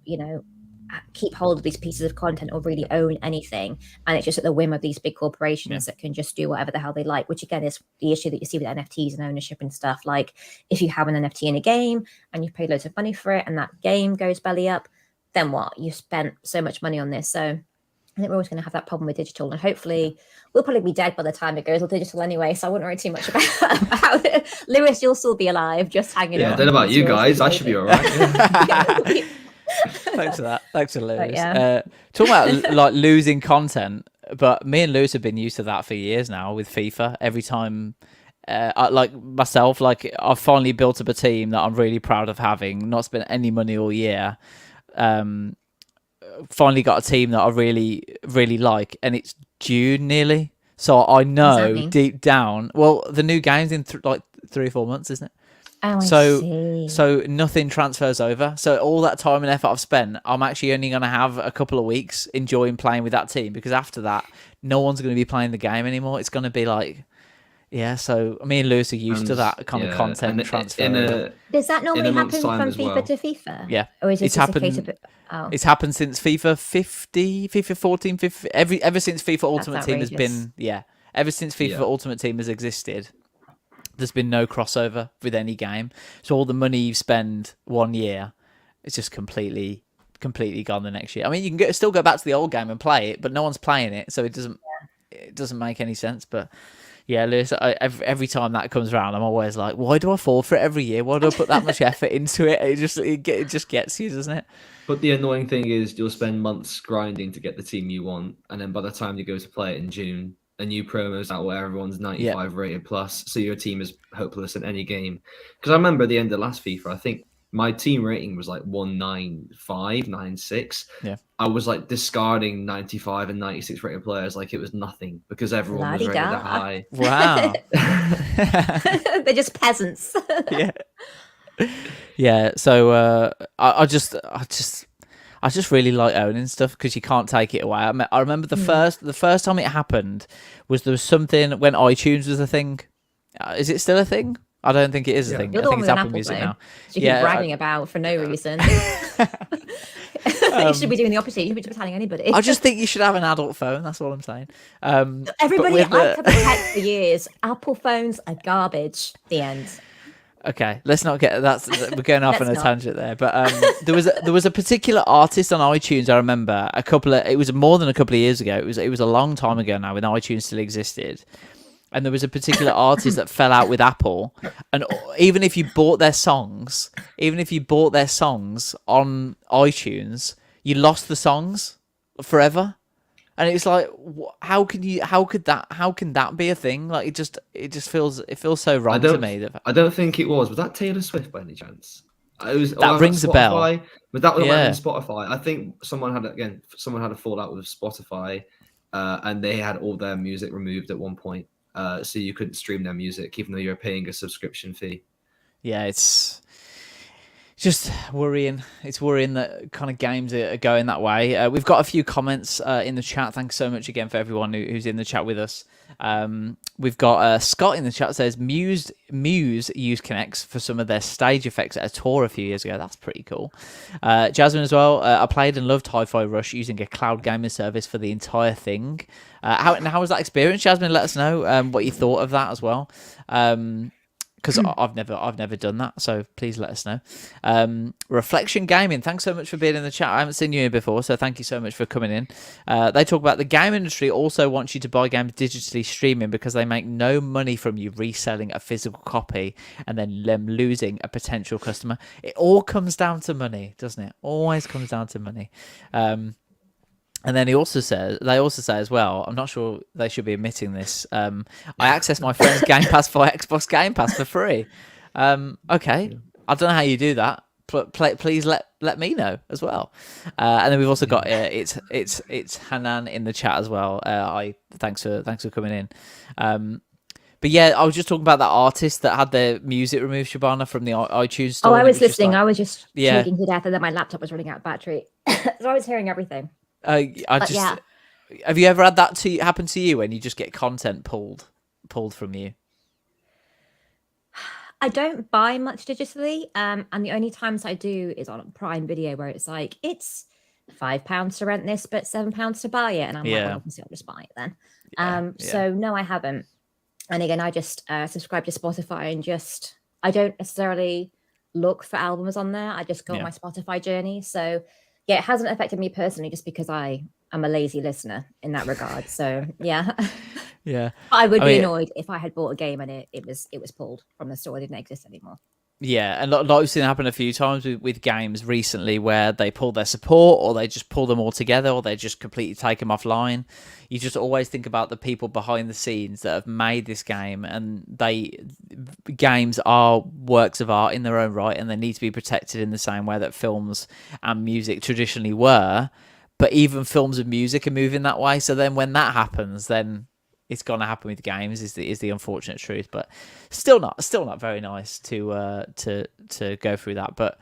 keep hold of these pieces of content or really own anything. And it's just at the whim of these big corporations that can just do whatever the hell they like, which again is the issue that you see with NFTs and ownership and stuff. Like, if you have an NFT in a game and you've paid loads of money for it and that game goes belly up, then what? You spent so much money on this. So I think we're always going to have that problem with digital, and hopefully we'll probably be dead by the time it goes all digital anyway. So I wouldn't worry too much about it. Lewis, you'll still be alive, just hanging on. I don't know about you guys. I should be all right. Thanks for that. Thanks for Lewis. Talking about like losing content, but me and Lewis have been used to that for years now with FIFA. Every time, I've finally built up a team that I'm really proud of having. Not spent any money all year. Finally got a team that I really, really like, and it's June nearly. So I know deep down. Well, the new game's in 3 or 4 months, isn't it? Oh, so nothing transfers over. So all that time and effort I've spent, I'm actually only going to have a couple of weeks enjoying playing with that team, because after that, no one's going to be playing the game anymore. It's going to be like, Yeah, so me and Lewis are used to that kind of content transfer. Does that normally happen month's from time as FIFA well. to FIFA? Yeah, Or is it it's just a case happened. of oh, It's happened since FIFA 50, FIFA 14, FIFA, ever since FIFA Ultimate Team has outrageous. been ever since FIFA Ultimate Team has existed. There's been no crossover with any game, so all the money you spend one year, it's just completely gone the next year. I mean, you can still go back to the old game and play it, but no one's playing it, so it doesn't make any sense. But yeah, Lewis, every time that comes around, I'm always like, why do I fall for it every year? Why do I put that much effort into it? It just gets you, doesn't it? But the annoying thing is you'll spend months grinding to get the team you want, and then by the time you go to play it in June, a new promo's out where everyone's 95 rated plus, so your team is hopeless in any game. Because I remember at the end of last FIFA, I think my team rating was like 195, 96. Yeah. I was like discarding 95 and 96 rated players like it was nothing because everyone was rated that high. Wow. They're just peasants. Yeah. Yeah. So I just really like owning stuff because you can't take it away. I remember the first time it happened was there was something when iTunes was a thing. Is it still a thing? I don't think it is a thing. You're I the think one it's with an Apple Apple Music phone. now. You keep bragging about for no reason. You should be doing the opposite. You should be telling anybody. I just think you should have an adult phone. That's all I'm saying. Everybody, I've covered tech for years. Apple phones are garbage. The end. Okay, let's not get we're going off on a tangent there. But there was a particular artist on iTunes. I remember it was more than a couple of years ago. It was a long time ago now when iTunes still existed. And there was a particular artist that fell out with Apple, and even if you bought their songs on iTunes, you lost the songs forever. And it's like, how can that be a thing? Like it just feels so wrong to me. I don't think it was. Was that Taylor Swift by any chance? It was. That rings a bell. But that was on Spotify. I think someone had a fallout with Spotify, and they had all their music removed at one point. So you couldn't stream their music, even though you're paying a subscription fee. Yeah, it's just worrying. It's worrying that kind of games are going that way. We've got a few comments in the chat. Thanks so much again for everyone who's in the chat with us. We've got Scott in the chat says Muse used Kinects for some of their stage effects at a tour a few years ago. That's pretty cool. Jasmine as well. I played and loved Hi-Fi Rush using a cloud gaming service for the entire thing. How was that experience, Jasmine? Let us know what you thought of that as well. Because I've never done that, so please let us know. Reflection Gaming, thanks so much for being in the chat. I haven't seen you here before, so thank you so much for coming in. They talk about the game industry also wants you to buy games digitally streaming because they make no money from you reselling a physical copy and then them losing a potential customer. It all comes down to money, doesn't it? Always comes down to money. And then they also say as well, I'm not sure they should be admitting this, I access my friend's Game Pass via Xbox Game Pass for free. Okay, I don't know how you do that. Please let me know as well. And then we've also got it's Hanan in the chat as well. Thanks for coming in. But yeah, I was just talking about that artist that had their music removed, Shabana, from the iTunes store. Oh, I was listening. I was just Yeah. choking to death, and then my laptop was running out of battery, so I was hearing everything. Have you ever had that happen to you when you just get content pulled from you? I don't buy much digitally, and the only times I do is on Prime Video, where it's like it's £5 to rent this, but £7 to buy it, and I'm like, well, obviously I'll just buy it then. So no, I haven't. And again, I just subscribe to Spotify and I don't necessarily look for albums on there. I just go on my Spotify journey. So yeah, it hasn't affected me personally just because I am a lazy listener in that regard. So yeah. Yeah. I would be annoyed if I had bought a game and it was pulled from the store. It didn't exist anymore. Yeah, and like we've seen happen a few times with games recently where they pull their support or they just pull them all together or they just completely take them offline. You just always think about the people behind the scenes that have made this game, and games are works of art in their own right, and they need to be protected in the same way that films and music traditionally were. But even films and music are moving that way. So then when that happens, then it's gonna happen with games is the unfortunate truth, but still not very nice to go through that. But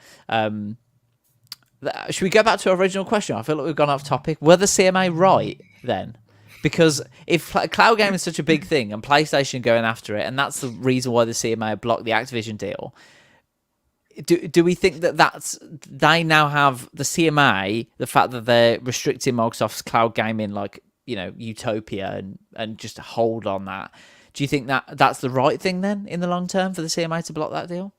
should we go back to our original question? I feel like we've gone off topic. Were the CMA right then? Because if cloud gaming is such a big thing and PlayStation going after it, and that's the reason why the CMA blocked the Activision deal, do we think that they now have the CMA, the fact that they're restricting Microsoft's cloud gaming, like, you know, utopia and just hold on that? Do you think that that's the right thing then in the long term for the CMA to block that deal?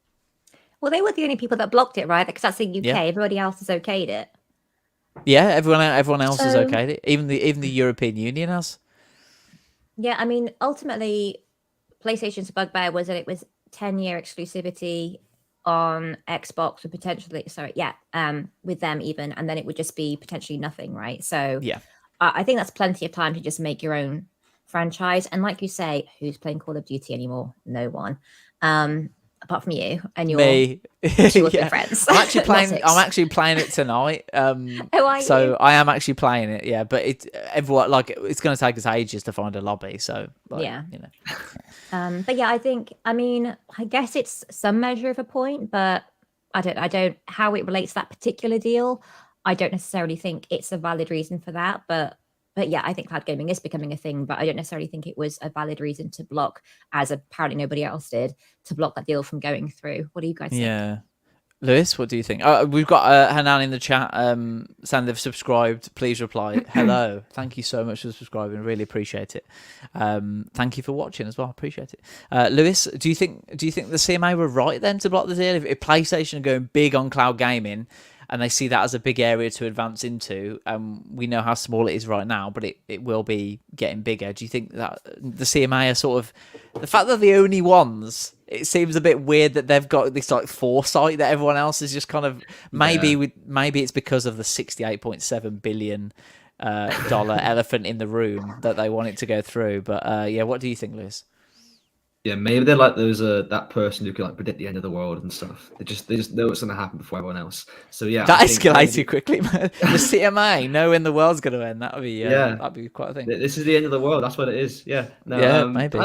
Well, they were the only people that blocked it, right? Because that's the UK. Yeah. Everybody else has okayed it. Yeah, everyone else has So- okayed it. Even the European Union has. Yeah, I mean, ultimately, PlayStation's bugbear was that it was 10-year exclusivity on Xbox with potentially, with them even, and then it would just be potentially nothing, right? So Yeah. I think that's plenty of time to just make your own franchise. And like you say, who's playing Call of Duty anymore? No one. Apart from you and your Me. two or three friends. I'm actually playing. Not six. I'm actually playing it tonight. Are So you? I am actually playing it. Yeah, but everyone, like, it's going to take us ages to find a lobby. So like, Yeah. you know. But yeah, I guess it's some measure of a point, but I don't how it relates to that particular deal. I don't necessarily think it's a valid reason for that, but yeah, I think cloud gaming is becoming a thing, but I don't necessarily think it was a valid reason to block, as apparently nobody else did, to block that deal from going through. What do you guys think? Yeah. Lewis, what do you think? We've got Hanan in the chat saying they've subscribed. Please reply. Hello. Thank you so much for subscribing. Really appreciate it. Thank you for watching as well. Appreciate it. Lewis, do you think the CMA were right then to block the deal? If PlayStation are going big on cloud gaming and they see that as a big area to advance into, we know how small it is right now, but it will be getting bigger. Do you think that the CMA are sort of, the fact that they're the only ones, it seems a bit weird that they've got this like foresight that everyone else is just kind of, maybe it's because of the $68.7 billion dollar elephant in the room that they want it to go through. But yeah, what do you think, Liz? Yeah, maybe they're like those that person who can like predict the end of the world and stuff. They just know what's going to happen before everyone else. So yeah, that I think escalated quickly, man. The CMA knowing the world's going to end. That'd be quite a thing. This is the end of the world. That's what it is. Yeah. No, yeah, maybe.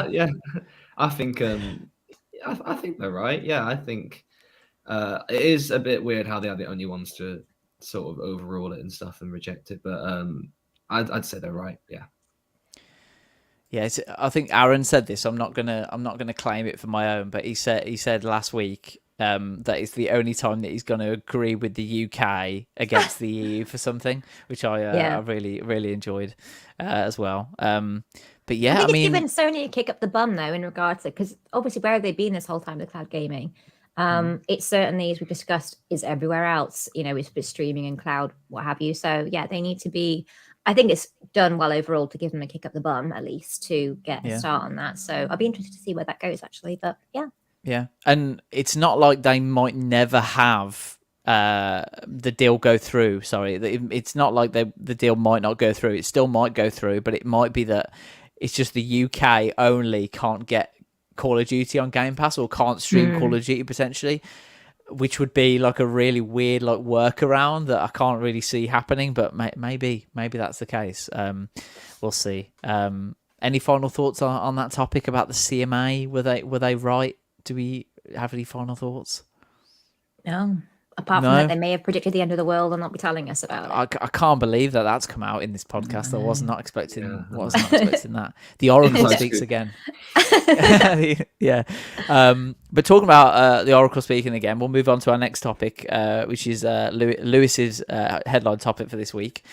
I think I think they're right. Yeah, I think it is a bit weird how they are the only ones to sort of overrule it and stuff and reject it. But I'd say they're right. Yeah. Yeah, I think Aaron said this. I'm not gonna claim it for my own, but he said last week that it's the only time that he's going to agree with the UK against the EU for something, which I really enjoyed as well. But yeah, I mean, it's given Sony a kick up the bum though in regards to, because obviously where have they been this whole time with cloud gaming? It certainly, as we've discussed, is everywhere else. You know, it's streaming and cloud, what have you. So yeah, they need to be. I think it's done well overall to give them a kick up the bum, at least, to get a start on that. So I'll be interested to see where that goes, actually. But yeah. Yeah. And it's not like they might never have the deal go through. Sorry. It's not like the deal might not go through. It still might go through, but it might be that it's just the UK only can't get Call of Duty on Game Pass or can't stream Call of Duty potentially, which would be like a really weird like workaround that I can't really see happening, but maybe that's the case. We'll see. Any final thoughts on that topic about the CMA? Were they right? Do we have any final thoughts? No. Apart from that, they may have predicted the end of the world and not be telling us about it. I can't believe that that's come out in this podcast. I was not expecting. That. The Oracle speaks again. Yeah. But talking about the Oracle speaking again, we'll move on to our next topic, which is Lewis's headline topic for this week,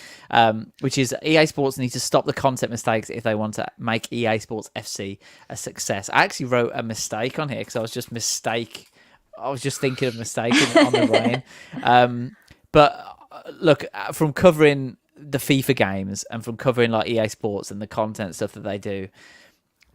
which is EA Sports need to stop the content mistakes if they want to make EA Sports FC a success. I actually wrote a mistake on here because I was just thinking of mistaking on the brain. But look, from covering the FIFA games and from covering like EA Sports and the content stuff that they do,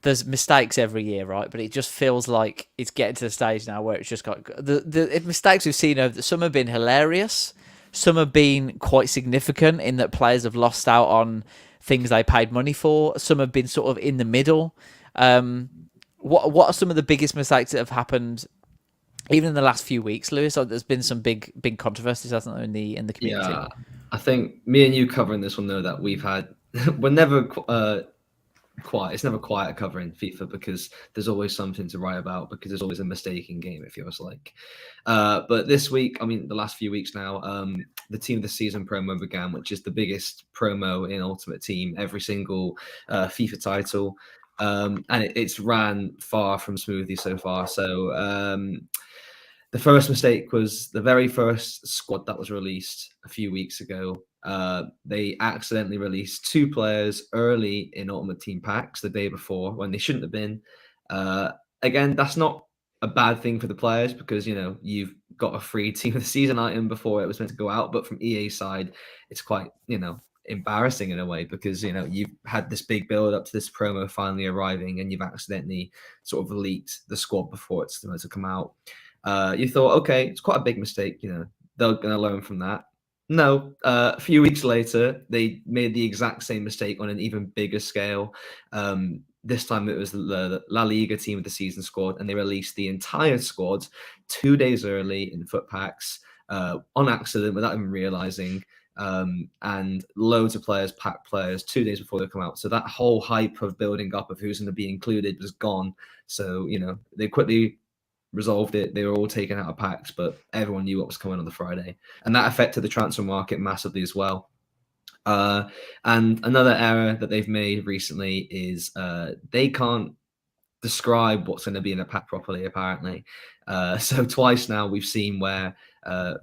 there's mistakes every year, right? But it just feels like it's getting to the stage now where it's just got the mistakes we've seen over. Some have been hilarious, some have been quite significant in that players have lost out on things they paid money for. Some have been sort of in the middle. What are some of the biggest mistakes that have happened? Even in the last few weeks, Lewis, there's been some big controversies, hasn't there, in the community? Yeah, I think me and you covering this will know that we've had we're never quiet. It's never quiet covering FIFA because there's always something to write about, because there's always a mistake in game, it feels like. But this week, I mean, the last few weeks now, the Team of the Season promo began, which is the biggest promo in Ultimate Team, every single FIFA title. And it's ran far from smoothly so far. So the first mistake was the very first squad that was released a few weeks ago. They accidentally released 2 players early in Ultimate Team packs the day before when they shouldn't have been. Again, that's not a bad thing for the players because, you know, you've got a free Team of the Season item before it was meant to go out. But from EA's side, it's quite, you know, embarrassing in a way because, you know, you've had this big build up to this promo finally arriving and you've accidentally sort of leaked the squad before it's supposed to come out. You thought, okay, it's quite a big mistake, you know, they're going to learn from that. No, a few weeks later, they made the exact same mistake on an even bigger scale. This time it was the La Liga Team of the Season squad, and they released the entire squad 2 days early in foot packs on accident without even realizing. And loads of players, pack players, 2 days before they come out. So that whole hype of building up of who's going to be included was gone. So, you know, they quickly resolved it. They were all taken out of packs, but everyone knew what was coming on the Friday, and that affected the transfer market massively as well. And another error that they've made recently is they can't describe what's going to be in a pack properly, apparently. So twice now we've seen where,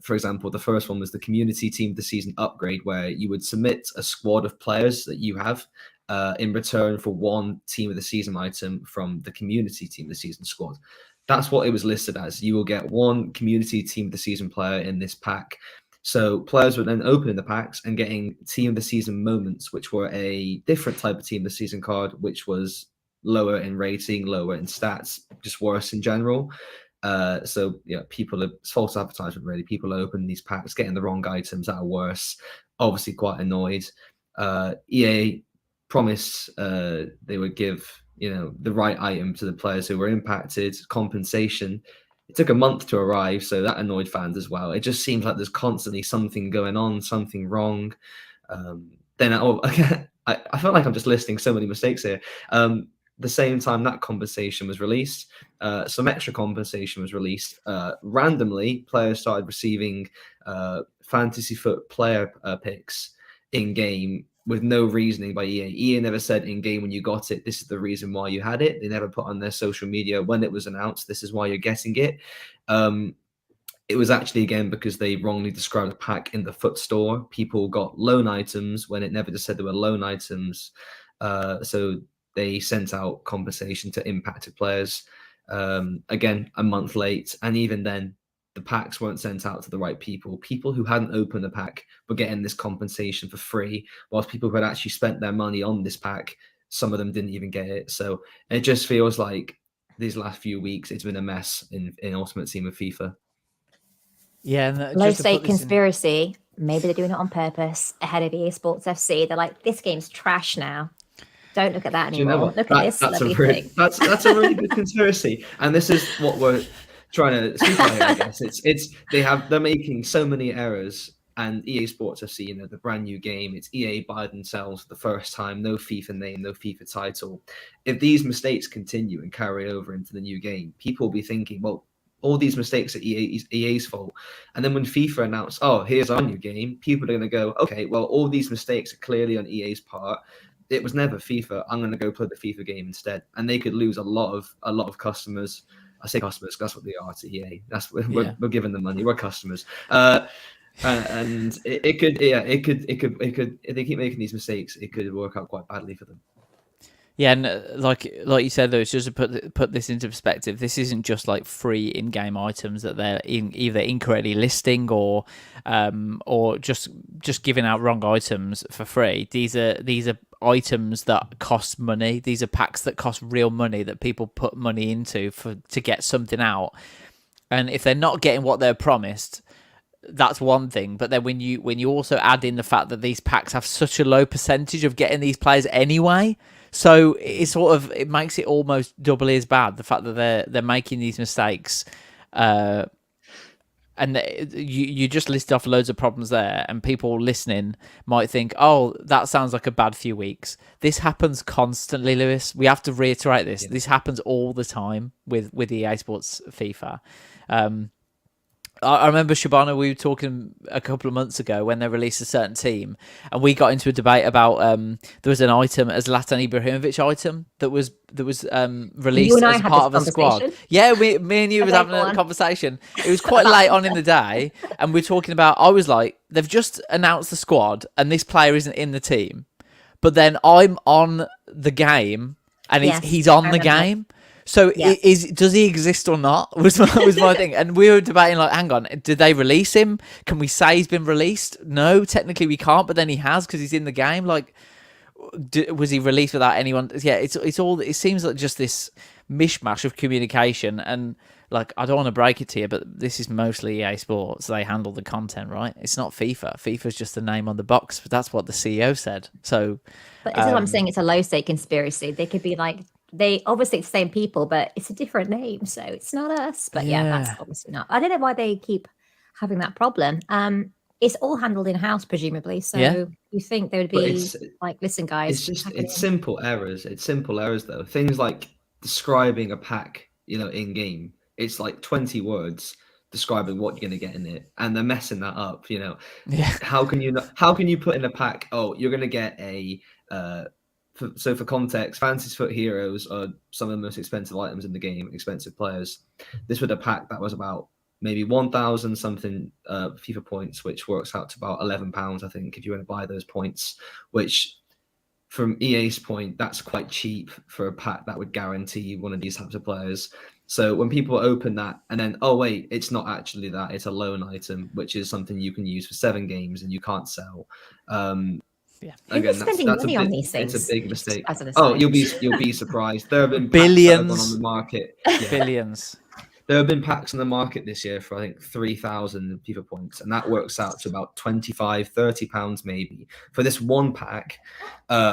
for example, the first one was the Community Team of the Season upgrade, where you would submit a squad of players that you have in return for one Team of the Season item from the Community Team of the Season squad. That's what it was listed as. You will get one Community Team of the Season player in this pack. So players were then opening the packs and getting Team of the Season moments, which were a different type of Team of the Season card, which was lower in rating, lower in stats, just worse in general. So yeah, it's false advertisement really. People open these packs, getting the wrong items that are worse. Obviously quite annoyed. EA promised they would give, you know, the right item to the players who were impacted, compensation. It took a month to arrive, so that annoyed fans as well. It just seems like there's constantly something going on, something wrong. I feel like I'm just listing so many mistakes here. The same time that compensation was released, some extra compensation was released. Randomly, players started receiving fantasy foot player picks in game with no reasoning by EA. EA never said in game when you got it, this is the reason why you had it. They never put on their social media when it was announced, this is why you're getting it. It was actually, again, because they wrongly described the pack in the foot store. People got loan items when it never just said there were loan items. So they sent out compensation to impacted players. Again, a month late. And even then, the packs weren't sent out to the right people. People who hadn't opened the pack were getting this compensation for free, whilst people who had actually spent their money on this pack, some of them didn't even get it. So it just feels like these last few weeks, it's been a mess in Ultimate Team of FIFA. Yeah, and low stake conspiracy. Maybe they're doing it on purpose ahead of EA Sports FC. They're like, this game's trash now. Don't look at that anymore. Look at this lovely thing. That's a really good conspiracy, and this is what we're trying to speak about here, I guess. They're making so many errors, and EA Sports FC, you know, the brand new game, it's EA by themselves for the first time, no FIFA name, no FIFA title. If these mistakes continue and carry over into the new game, people will be thinking, well, all these mistakes are EA's fault. And then when FIFA announced, oh, here's our new game, people are going to go, okay, well, all these mistakes are clearly on EA's part. It was never FIFA. I'm going to go play the FIFA game instead. And they could lose a lot of customers. I say customers, that's what they are to EA. We're giving them money. We're customers. And it could if they keep making these mistakes, it could work out quite badly for them. Yeah, and like you said, though, it's just to put this into perspective. This isn't just like free in-game items that they're either incorrectly listing or just giving out wrong items for free. These are items that cost money. These are packs that cost real money that people put money into to get something out. And if they're not getting what they're promised, that's one thing. But then when you also add in the fact that these packs have such a low percentage of getting these players anyway. So it makes it almost doubly as bad, the fact that they're making these mistakes. And you just list off loads of problems there, and people listening might think, oh, that sounds like a bad few weeks. This happens constantly, Lewis. We have to reiterate this. This happens all the time with EA Sports FIFA. I remember, Shabana, we were talking a couple of months ago when they released a certain team, and we got into a debate about there was an item, a Zlatan Ibrahimovic item that was released as part of a squad. Yeah, me and you was having a conversation. It was quite late on in the day, and we're talking about. I was like, they've just announced the squad, and this player isn't in the team, but then I'm on the game, and he's on the game. So does he exist or not? Was my thing, and we were debating like, hang on, did they release him? Can we say he's been released? No, technically we can't, but then he has because he's in the game. Like, was he released without anyone? Yeah, it's all. It seems like just this mishmash of communication, and like, I don't want to break it to you, but this is mostly EA Sports. They handle the content, right? It's not FIFA. FIFA's just a name on the box, but that's what the CEO said. So, but this is what I'm saying. It's a low stake conspiracy. They could be like. They obviously it's the same people, but it's a different name, so it's not us. But yeah, that's obviously not. I don't know why they keep having that problem. It's all handled in house, presumably. So you think they would be like, listen, guys. It's simple errors. It's simple errors though. Things like describing a pack, in game. It's like 20 words describing what you're going to get in it, and they're messing that up. How can you put in a pack? Oh, you're going to get a. So for context, Fantasy Foot Heroes are some of the most expensive items in the game, expensive players. This was a pack that was about maybe 1,000 something FIFA points, which works out to about £11, I think, if you want to buy those points, which from EA's point, that's quite cheap for a pack that would guarantee one of these types of players. So when people open that and then, oh, wait, it's not actually that, it's a loan item, which is something you can use for 7 games and you can't sell. Again, spending money on these things? It's a big mistake. Oh, you'll be surprised. There have been billions on the market. Billions. There have been packs on the market this year for I think 3,000 FIFA points, and that works out to about £25-30 maybe for this one pack,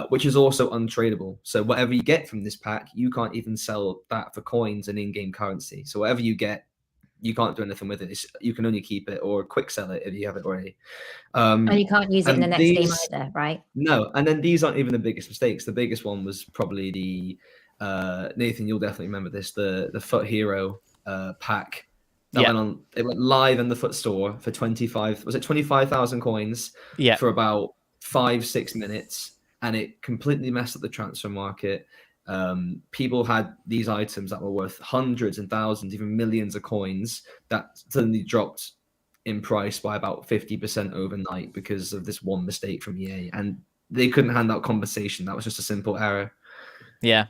which is also untradeable. So whatever you get from this pack, you can't even sell that for coins and in-game currency. So whatever you get, you can't do anything with it. You can only keep it or quick sell it if you have it already. And you can't use it in the next game either, right? No, and then these aren't even the biggest mistakes. The biggest one was probably the Nathan, you'll definitely remember this, the Foot Hero pack that it went live in the Foot store for 25,000 coins for about 5-6 minutes, and it completely messed up the transfer market. People had these items that were worth hundreds and thousands, even millions of coins that suddenly dropped in price by about 50% overnight because of this one mistake from EA, and they couldn't hand out compensation. That was just a simple error. Yeah.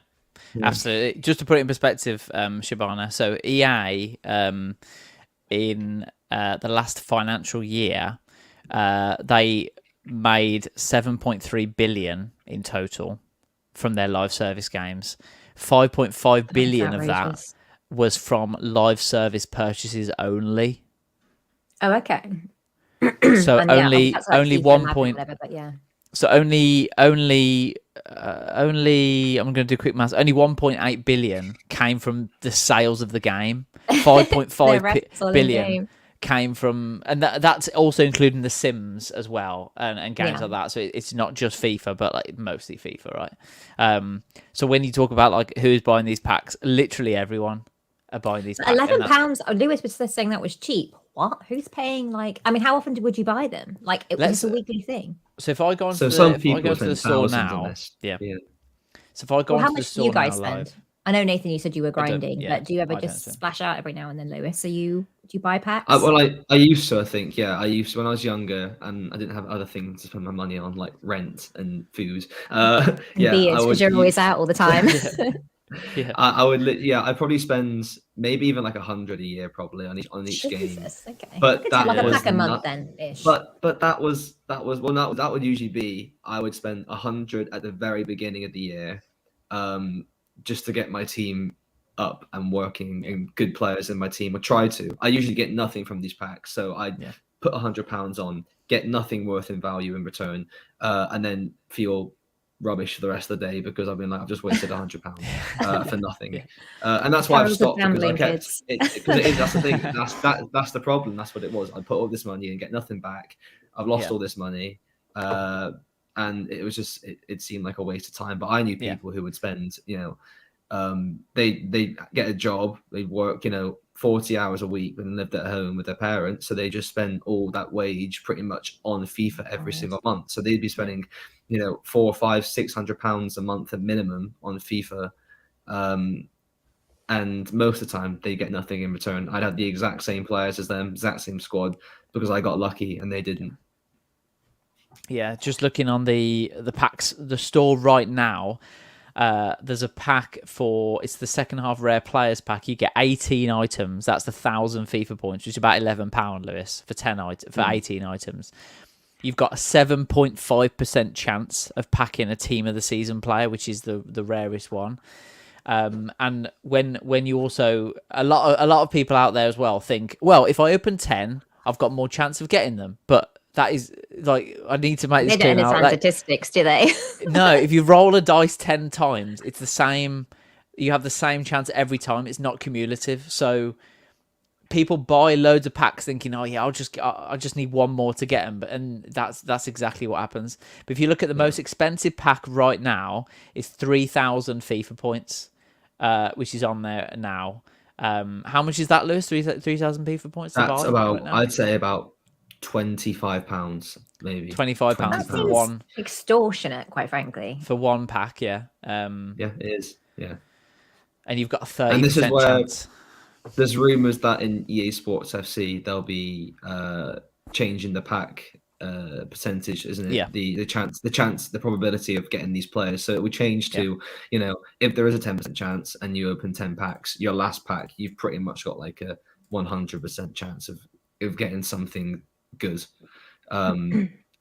Absolutely. Just to put it in perspective, Shabana, so EA in the last financial year, they made 7.3 billion in total from their live service games. 5.5 billion of that was from live service purchases only. Oh, okay. So only 1. So only I'm going to do quick maths. Only 1.8 billion came from the sales of the game. 5.5 billion came from, and that's also including The Sims as well, and games like that. So it's not just FIFA, but like mostly FIFA, right? So when you talk about like who's buying these packs, literally everyone are buying these packs. £11. Lewis was saying that was cheap. What? Who's paying? Like, I mean, how often would you buy them? Like, it was a weekly thing. So if I go onto the store now, So if I go onto the store now, how much do you guys spend? I know, Nathan, you said you were grinding, but do you ever just splash out every now and then, Lewis? So do you buy packs? I used to, I think, I used to when I was younger and I didn't have other things to spend my money on, like rent and food. And beers, because you're always out all the time. I'd probably spend maybe even like 100 a year probably on each game. Okay. But that like was a pack a month then ish. But that would usually be, I would spend 100 at the very beginning of the year, just to get my team up and working and good players in my team, or try to. I usually get nothing from these packs, so I'd put £100 on, get nothing worth in value in return, and then feel rubbish for the rest of the day because I've been like, I've just wasted £100 for nothing. And that's why I've stopped, because I kept because it is, that's the thing. That's the problem. That's what it was. I put all this money and get nothing back. I've lost all this money. And it was just, it seemed like a waste of time. But I knew people who would spend, they get a job, they work, 40 hours a week and lived at home with their parents. So they just spend all that wage pretty much on FIFA every single month. So they'd be spending, £400, £500, £600 a month at minimum on FIFA. And most of the time they get nothing in return. I'd have the exact same players as them, exact same squad, because I got lucky and they didn't. Yeah, just looking on the packs, the store right now, there's a pack it's the second half rare players pack. You get 18 items. That's 1,000 FIFA points, which is about £11, Lewis, for 18 items. You've got a 7.5% chance of packing a team of the season player, which is the rarest one. And when you also, a lot of people out there as well think, well, if I open 10, I've got more chance of getting them. But that is, like, I need to make this clear now. They don't understand statistics, do they? No, if you roll a dice 10 times, it's the same. You have the same chance every time. It's not cumulative. So people buy loads of packs thinking, oh yeah, I just need one more to get them. And that's exactly what happens. But if you look at the most expensive pack right now, it's 3,000 FIFA points, which is on there now. How much is that, Lewis? 3,000 FIFA points? That's about, I'd say about £25, maybe. £25 for one. Extortionate, quite frankly. For one pack, yeah. Yeah, it is. Yeah. And you've got a 30% and this is where chance. There's rumours that in EA Sports FC they'll be changing the pack percentage, isn't it? Yeah. The probability of getting these players. So it would change to, if there is a 10% chance and you open 10 packs, your last pack, you've pretty much got like a 100% chance of getting something good.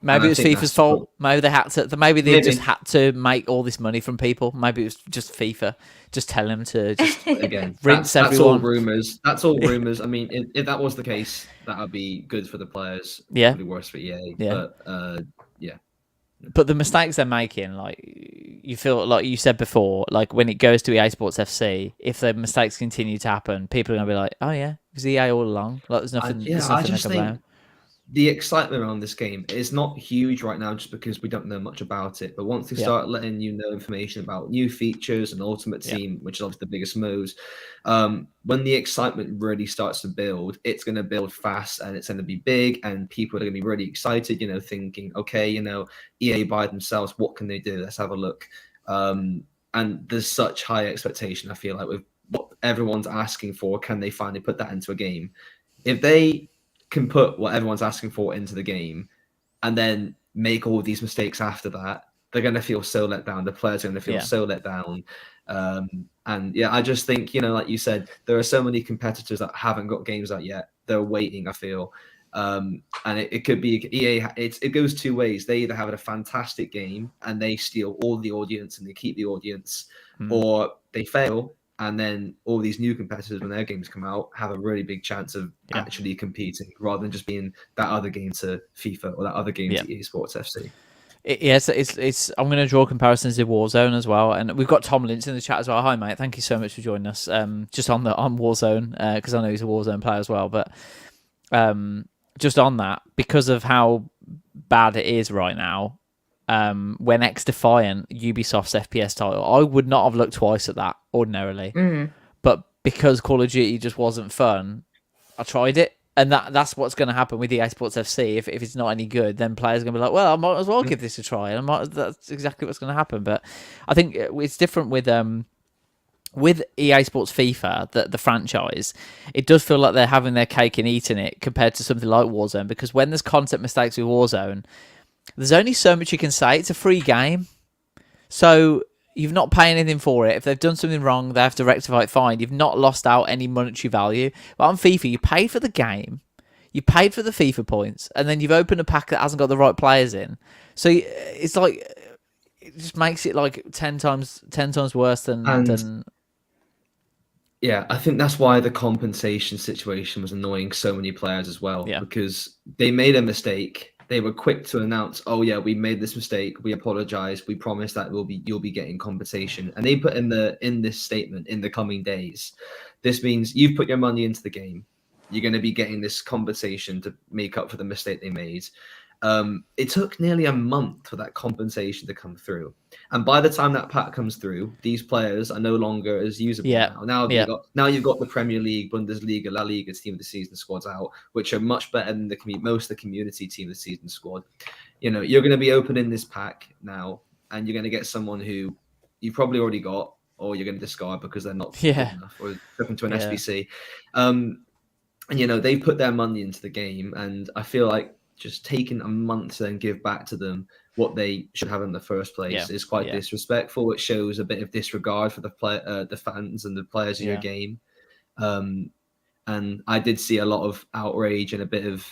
Maybe it was FIFA's fault. Maybe they had to. Maybe they just had to make all this money from people. Maybe it was just FIFA. Just tell them to just again rinse that's everyone. All rumors. That's all rumors. I mean, if that was the case, that would be good for the players. Yeah. Probably worse for EA. Yeah. But yeah. But the mistakes they're making, like you feel like you said before, like when it goes to EA Sports FC, if the mistakes continue to happen, people are gonna be like, "Oh yeah, it was EA all along." Like there's nothing. I just think the excitement around this game is not huge right now, just because we don't know much about it. But once they start letting you know information about new features and Ultimate Team, which is obviously the biggest moves, when the excitement really starts to build, it's going to build fast and it's going to be big, and people are going to be really excited. Thinking, okay, EA by themselves, what can they do? Let's have a look. And there's such high expectation. I feel like with what everyone's asking for, can they finally put that into a game? If they can put what everyone's asking for into the game and then make all these mistakes after that, they're going to feel so let down. The players are going to feel so let down. And yeah, I just think, like you said, there are so many competitors that haven't got games out yet. They're waiting, I feel. And it could be EA. It goes two ways. They either have a fantastic game and they steal all the audience and they keep the audience, or they fail. And then all these new competitors, when their games come out, have a really big chance of actually competing, rather than just being that other game to FIFA or that other game to EA Sports FC. Yes, it's. I'm going to draw comparisons to Warzone as well, and we've got Tom Lynch in the chat as well. Hi, mate. Thank you so much for joining us. Just on Warzone, because I know he's a Warzone player as well. But just on that, because of how bad it is right now. When X-Defiant, Ubisoft's FPS title, I would not have looked twice at that ordinarily. But because Call of Duty just wasn't fun, I tried it. And that's what's going to happen with EA Sports FC. If it's not any good, then players are going to be like, well, I might as well give this a try. And that's exactly what's going to happen. But I think it's different with EA Sports FIFA, the franchise. It does feel like they're having their cake and eating it compared to something like Warzone. Because when there's content mistakes with Warzone, there's only so much you can say. It's a free game. So you've not paid anything for it. If they've done something wrong, they have to rectify it, fine. You've not lost out any monetary value. But on FIFA, you paid for the game. You paid for the FIFA points. And then you've opened a pack that hasn't got the right players in. So it's like, it just makes it like 10 times worse than... Yeah, I think that's why the compensation situation was annoying so many players as well. Yeah. Because they made a mistake. they were quick to announce, "Oh yeah, we made this mistake. We apologize. We promise that you'll be getting compensation." And they put in this statement, "In the coming days." This means you've put your money into the game. You're going to be getting this compensation to make up for the mistake they made. It took nearly a month for that compensation to come through, and by the time that pack comes through, these players are no longer as usable now. Now you've got the Premier League, Bundesliga, La Liga's team of the season squads out, which are much better than most of the community team of the season squad. You know, you're going to be opening this pack now, and you're going to get someone who you've probably already got, or you're going to discard because they're not good enough, or looking to an SBC. And you know, they put their money into the game, and I feel like just taking a month to then give back to them what they should have in the first place is quite disrespectful. It shows a bit of disregard for the fans and the players in your game. And I did see a lot of outrage and a bit of,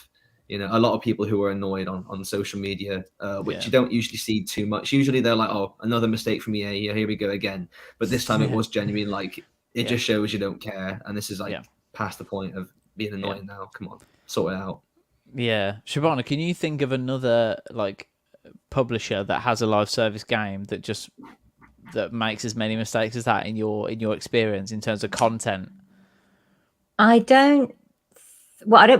you know, a lot of people who were annoyed on social media, which you don't usually see too much. Usually they're like, "Oh, another mistake from EA. Here we go again." But this time it was genuine. Like, it just shows you don't care. And this is like past the point of being annoying now. Come on, sort it out. Yeah, Shabana, can you think of another like publisher that has a live service game that makes as many mistakes as that in your experience in terms of content? I don't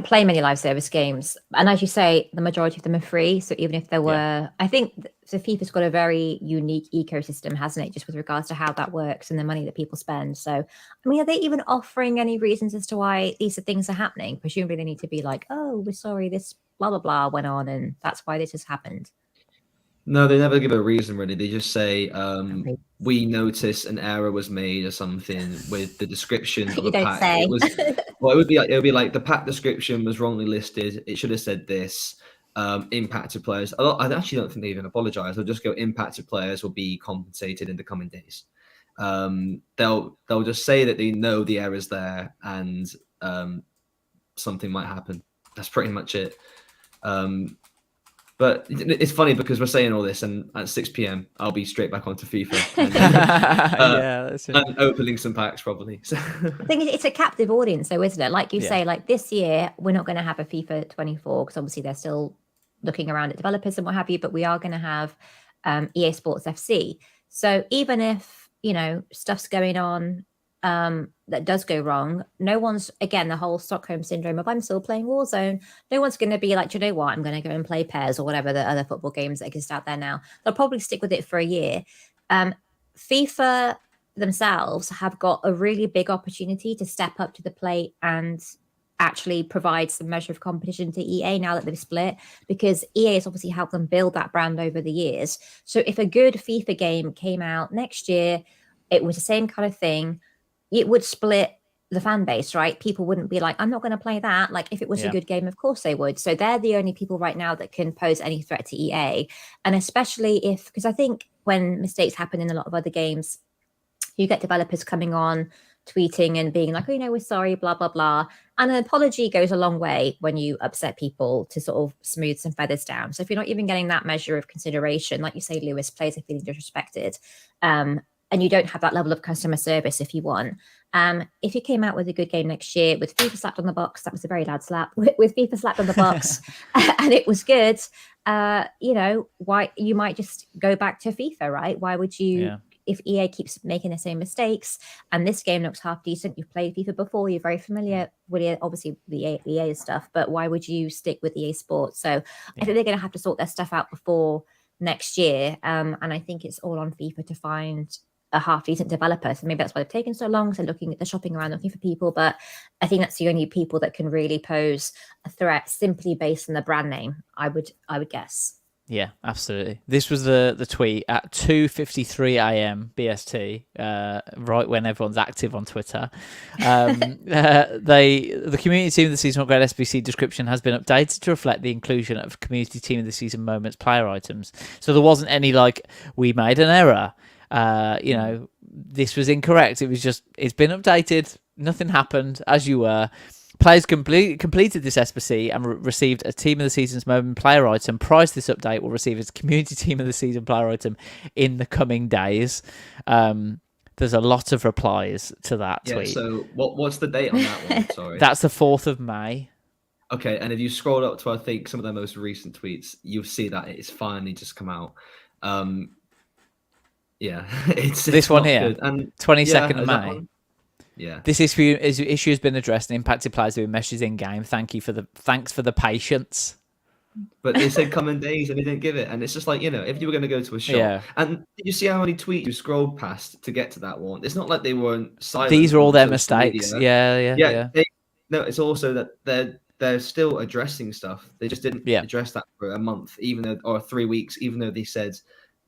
play many live service games, and as you say, the majority of them are free. So even if there were, I think so FIFA's got a very unique ecosystem, hasn't it? Just with regards to how that works and the money that people spend. So, I mean, are they even offering any reasons as to why these things are happening? Presumably, they need to be like, "Oh, we're sorry, this blah blah blah went on, and that's why this has happened." No, they never give a reason really. They just say, "We notice an error was made or something with the description of the pack." Say. It would be like the pack description was wrongly listed. It should have said this. Impacted players. I actually don't think they even apologize. They'll just go, "Impacted players will be compensated in the coming days." They'll just say that they know the error's there and something might happen. That's pretty much it. But it's funny because we're saying all this, and at 6 p.m. I'll be straight back onto FIFA. And opening some packs probably. So. I think it's a captive audience, though, isn't it? Like you say, like this year, we're not going to have a FIFA 24 because obviously they're still looking around at developers and what have you. But we are going to have EA Sports FC. So even if, you know, stuff's going on that does go wrong, no one's, again, the whole Stockholm syndrome of I'm still playing Warzone. No one's going to be like, "Do you know what? I'm going to go and play PES or whatever the other football games that exist out there now." They'll probably stick with it for a year. FIFA themselves have got a really big opportunity to step up to the plate and actually provide some measure of competition to EA now that they've split, because EA has obviously helped them build that brand over the years. So if a good FIFA game came out next year, it was the same kind of thing, it would split the fan base, right? People wouldn't be like, "I'm not going to play that." Like, if it was a good game, of course they would. So they're the only people right now that can pose any threat to EA. And especially because I think when mistakes happen in a lot of other games, you get developers coming on, tweeting and being like, "Oh, you know, we're sorry, blah, blah, blah." And an apology goes a long way when you upset people to sort of smooth some feathers down. So if you're not even getting that measure of consideration, like you say, Lewis, players are feeling disrespected, and you don't have that level of customer service if you want. If you came out with a good game next year with FIFA slapped on the box, that was a very loud slap, with FIFA slapped on the box, and it was good, you know, why you might just go back to FIFA, right? Why would you, if EA keeps making the same mistakes and this game looks half decent, you've played FIFA before, you're very familiar with it, obviously the EA stuff, but why would you stick with EA Sports? So I think they're going to have to sort their stuff out before next year. And I think it's all on FIFA to find a half decent developer. So maybe that's why they've taken so long. So they're shopping around looking for people, but I think that's the only people that can really pose a threat simply based on the brand name, I would guess. Yeah, absolutely. This was the tweet at 2:53 a.m. BST, right when everyone's active on Twitter. The community team of the season upgrade SBC description has been updated to reflect the inclusion of community team of the season moments player items. So there wasn't any like, "We made an error. You know, this was incorrect." It was just, it's been updated. Nothing happened, as you were. Players completed this SBC and received a Team of the Season's Moment player item. Prior to this update, will receive its Community Team of the Season player item in the coming days. There's a lot of replies to that tweet. So what's the date on that one? Sorry. That's the 4th of May. Okay, and if you scroll up to I think some of their most recent tweets, you'll see that it's finally just come out. Yeah, it's one not here, good. And 22nd of is that May. one? Yeah. This issue has been addressed and impacted players doing messages in game. Thanks for the patience. But they said coming days and they didn't give it. And it's just like, if you were going to go to a shop, Yeah. and did you see how many tweets you scrolled past to get to that one? It's not like they weren't silent. These are all on their social mistakes. media. Yeah. No, it's also that they're still addressing stuff. They just didn't address that for a month, or 3 weeks, even though they said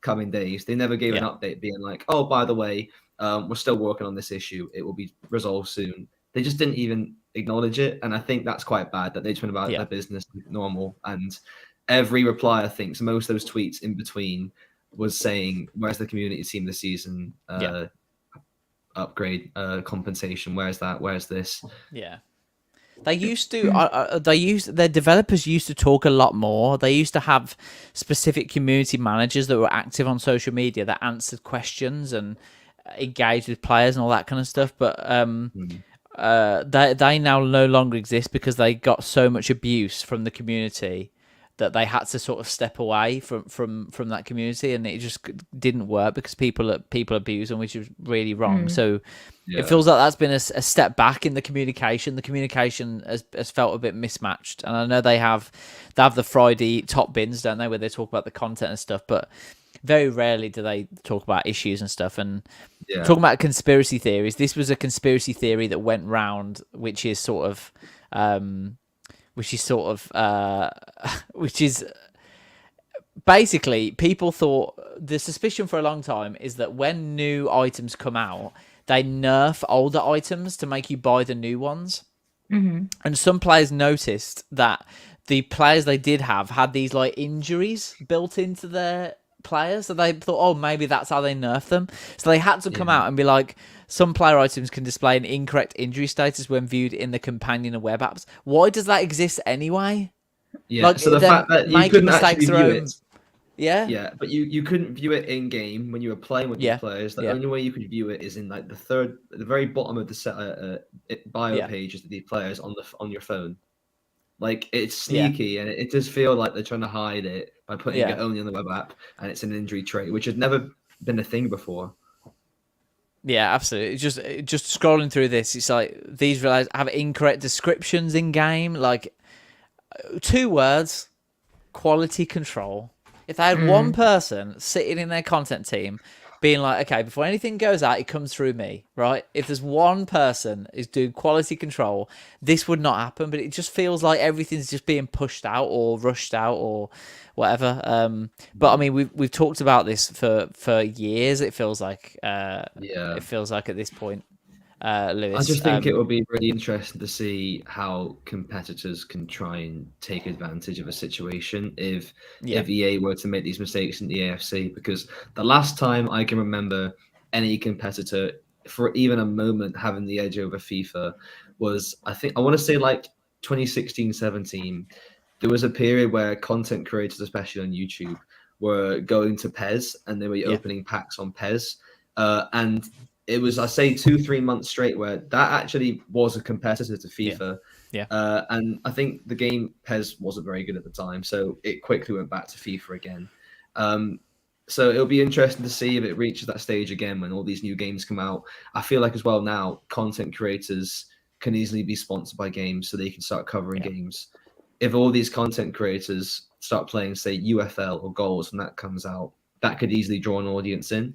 coming days. They never gave an update being like, oh, by the way, we're still working on this issue. It will be resolved soon. They just didn't even acknowledge it. And I think that's quite bad that they just went about their business like normal. And every reply, I think, so most of those tweets in between was saying, where's the community team this season? Upgrade, compensation. Where's that? Where's this? Yeah. They used to. Their developers used to talk a lot more. They used to have specific community managers that were active on social media that answered questions and engaged with players and all that kind of stuff. But they now no longer exist because they got so much abuse from the community that they had to sort of step away from that community, and it just didn't work because people abuse them, which is really wrong. So it feels like that's been a step back in the communication. The communication has felt a bit mismatched, and I know they have the Friday top bins, don't they, where they talk about the content and stuff, but very rarely do they talk about issues and stuff. And talking about conspiracy theories, this was a conspiracy theory that went round, which is basically people thought the suspicion for a long time is that when new items come out, they nerf older items to make you buy the new ones. And some players noticed that the players they did have had these like injuries built into their players, so they thought, oh, maybe that's how they nerf them. So they had to come out and be like, some player items can display an incorrect injury status when viewed in the companion and web apps. Why does that exist anyway? So the fact that you couldn't actually view it, but you couldn't view it in game when you were playing with your players. The only way you could view it is in like the very bottom of the bio pages of the players on your phone. Like, it's sneaky, and it does feel like they're trying to hide it by putting it only on the web app, and it's an injury trait, which had never been a thing before. Yeah, absolutely. Just scrolling through this, it's like these have incorrect descriptions in game. Like 2 words: quality control. If they had one person sitting in their content team being like, okay, before anything goes out, it comes through me, right? If there's one person who's doing quality control, this would not happen. But it just feels like everything's just being pushed out or rushed out or whatever. But I mean, we've talked about this for years. It feels like it feels like at this point, Lewis. I just think it will be really interesting to see how competitors can try and take advantage of a situation if EA were to make these mistakes in the AFC, because the last time I can remember any competitor for even a moment having the edge over FIFA was, I want to say like 2016-17. There was a period where content creators, especially on YouTube, were going to PES and they were opening packs on PES, and it was, I say, 2-3 months straight where that actually was a competitor to FIFA. And I think the game PES wasn't very good at the time, so it quickly went back to FIFA again. So it'll be interesting to see if it reaches that stage again when all these new games come out. I feel like as well now, content creators can easily be sponsored by games, so they can start covering games. If all these content creators start playing, say, UFL or Goals when that comes out, that could easily draw an audience in.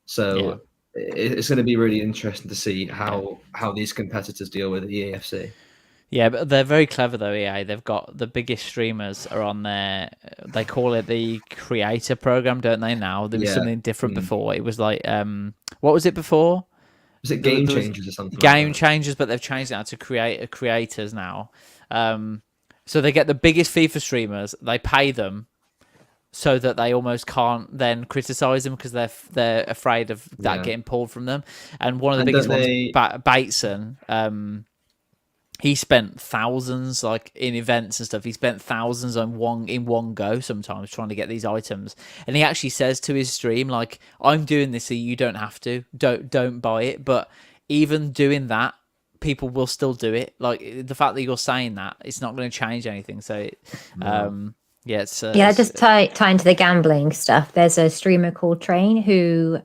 So it's going to be really interesting to see how these competitors deal with the AFC. Yeah, but they're very clever though, EA. They've got the biggest streamers are on there. They call it the creator program, don't they now? There was something different before. It was like, what was it before? Was it Game Changers or something? Game Changers, but they've changed it now to creators now. So they get the biggest FIFA streamers, they pay them so that they almost can't then criticize them because they're afraid of that getting pulled from them. And one of the biggest ones, Bateson, he spent thousands, like in events and stuff. He spent thousands in one go sometimes trying to get these items. And he actually says to his stream, like, "I'm doing this so you don't have to. Don't buy it." But even doing that people will still do it. Like the fact that you're saying that, it's not going to change anything. So, it's just tie into the gambling stuff. There's a streamer called Train who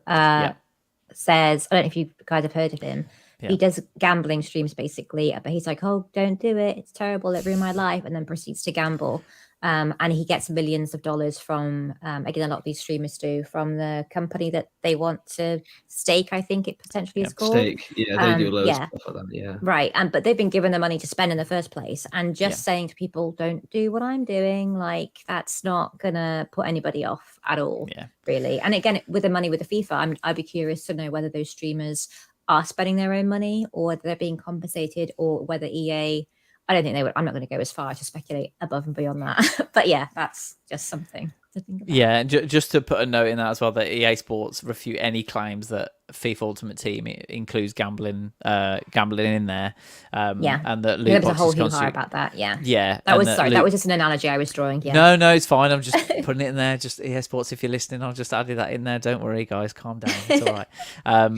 says, I don't know if you guys have heard of him. Yeah. He does gambling streams basically, but he's like, "Oh, don't do it. It's terrible. It ruined my life," and then proceeds to gamble. And he gets millions of dollars from, again, a lot of these streamers do, from the company that they want to stake, I think it potentially is called. Stake. Yeah, they do loads of stuff like that. Yeah. Right. But they've been given the money to spend in the first place. And just saying to people, don't do what I'm doing, like, that's not going to put anybody off at all, really. And again, with the money with the FIFA, I'd be curious to know whether those streamers are spending their own money or whether they're being compensated, or whether EA, I don't think they would. I'm not going to go as far to speculate above and beyond that. But yeah, that's just something to think about. Yeah, and just to put a note in that as well, that EA Sports refute any claims that FIFA Ultimate Team includes gambling in there. And that loot there was a boxes whole hoo-ha about that. Yeah, that was that was just an analogy I was drawing. No, it's fine. I'm just putting it in there. Just EA Sports, if you're listening, I'll just added that in there. Don't worry, guys, calm down. It's all right.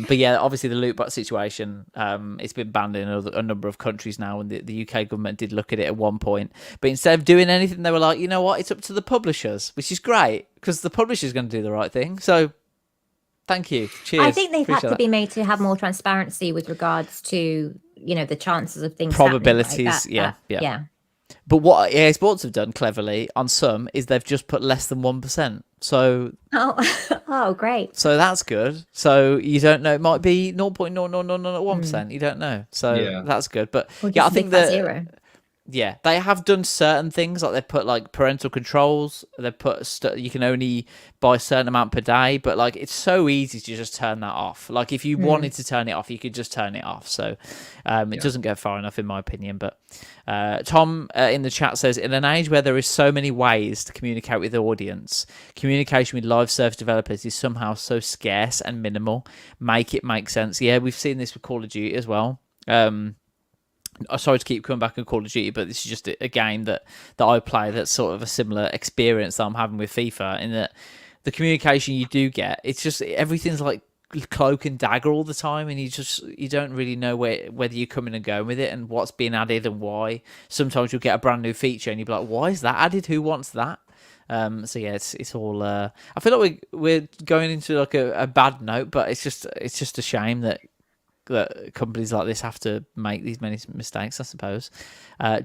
But yeah, obviously the loot box situation, it's been banned in a number of countries now, and the UK government did look at it at one point. But instead of doing anything, they were like, you know what? It's up to the publishers, which is great because the publisher's going to do the right thing. So. Thank you. Cheers. I think they've had to be made to have more transparency with regards to, the chances of things probabilities. Yeah. But what EA Sports have done cleverly on some is they've just put less than 1%. So great. So that's good. So you don't know, it might be 0.0001%. You don't know. So that's good. But I think that zero. Yeah, they have done certain things, like they've put like parental controls. They've put you can only buy a certain amount per day, but like it's so easy to just turn that off. Like if you wanted to turn it off, you could just turn it off. So it doesn't go far enough, in my opinion. But Tom in the chat says, in an age where there is so many ways to communicate with the audience, communication with live service developers is somehow so scarce and minimal. Make it make sense. Yeah, we've seen this with Call of Duty as well. Sorry to keep coming back on Call of Duty, but this is just a game that I play that's sort of a similar experience that I'm having with FIFA, in that the communication you do get, it's just everything's like cloak and dagger all the time, and you don't really know whether you're coming and going with it and what's being added and why. Sometimes you'll get a brand new feature and you'll be like, why is that added? Who wants that? So yeah, it's all. I feel like we're going into like a bad note, but it's just a shame that companies like this have to make these many mistakes, I suppose.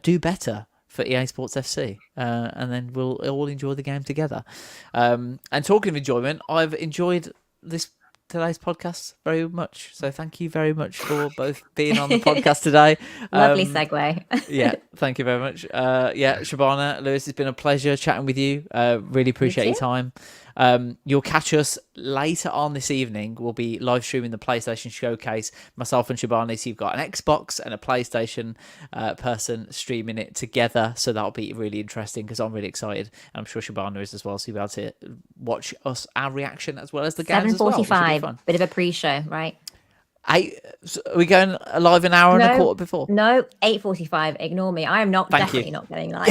Do better for EA Sports FC, and then we'll all enjoy the game together. And talking of enjoyment, I've enjoyed today's podcast very much. So thank you very much for both being on the podcast today. Lovely segue. Yeah, thank you very much. Shabana, Lewis, it's been a pleasure chatting with you. Really appreciate your time. You'll catch us later on this evening. We'll be live streaming the PlayStation Showcase. Myself and Shabana, so you've got an Xbox and a PlayStation person streaming it together. So that'll be really interesting because I'm really excited. And I'm sure Shabana is as well. So you'll be able to watch our reaction as well as the games 7:45, bit of a pre-show, right? Are we going live an hour and a quarter before? No, 8:45. Ignore me. I am definitely not getting live.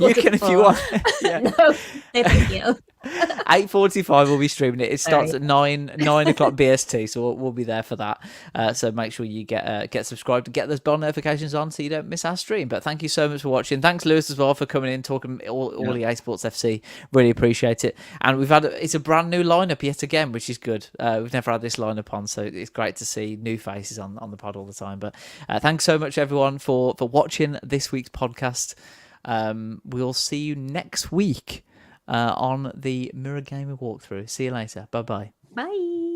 You can if you want. No, thank you. 8:45 we'll be streaming it. It starts at 9 o'clock BST, so we'll be there for that. So make sure you get subscribed and get those bell notifications on so you don't miss our stream. But thank you so much for watching. Thanks Lewis as well for coming in, talking all EA Sports FC. Really appreciate it. And it's a brand new lineup yet again, which is good. We've never had this lineup on, so it's great to see new faces on the pod all the time. But thanks so much everyone for watching this week's podcast. We'll see you next week on the Mirror Gamer walkthrough. See you later. Bye-bye. Bye.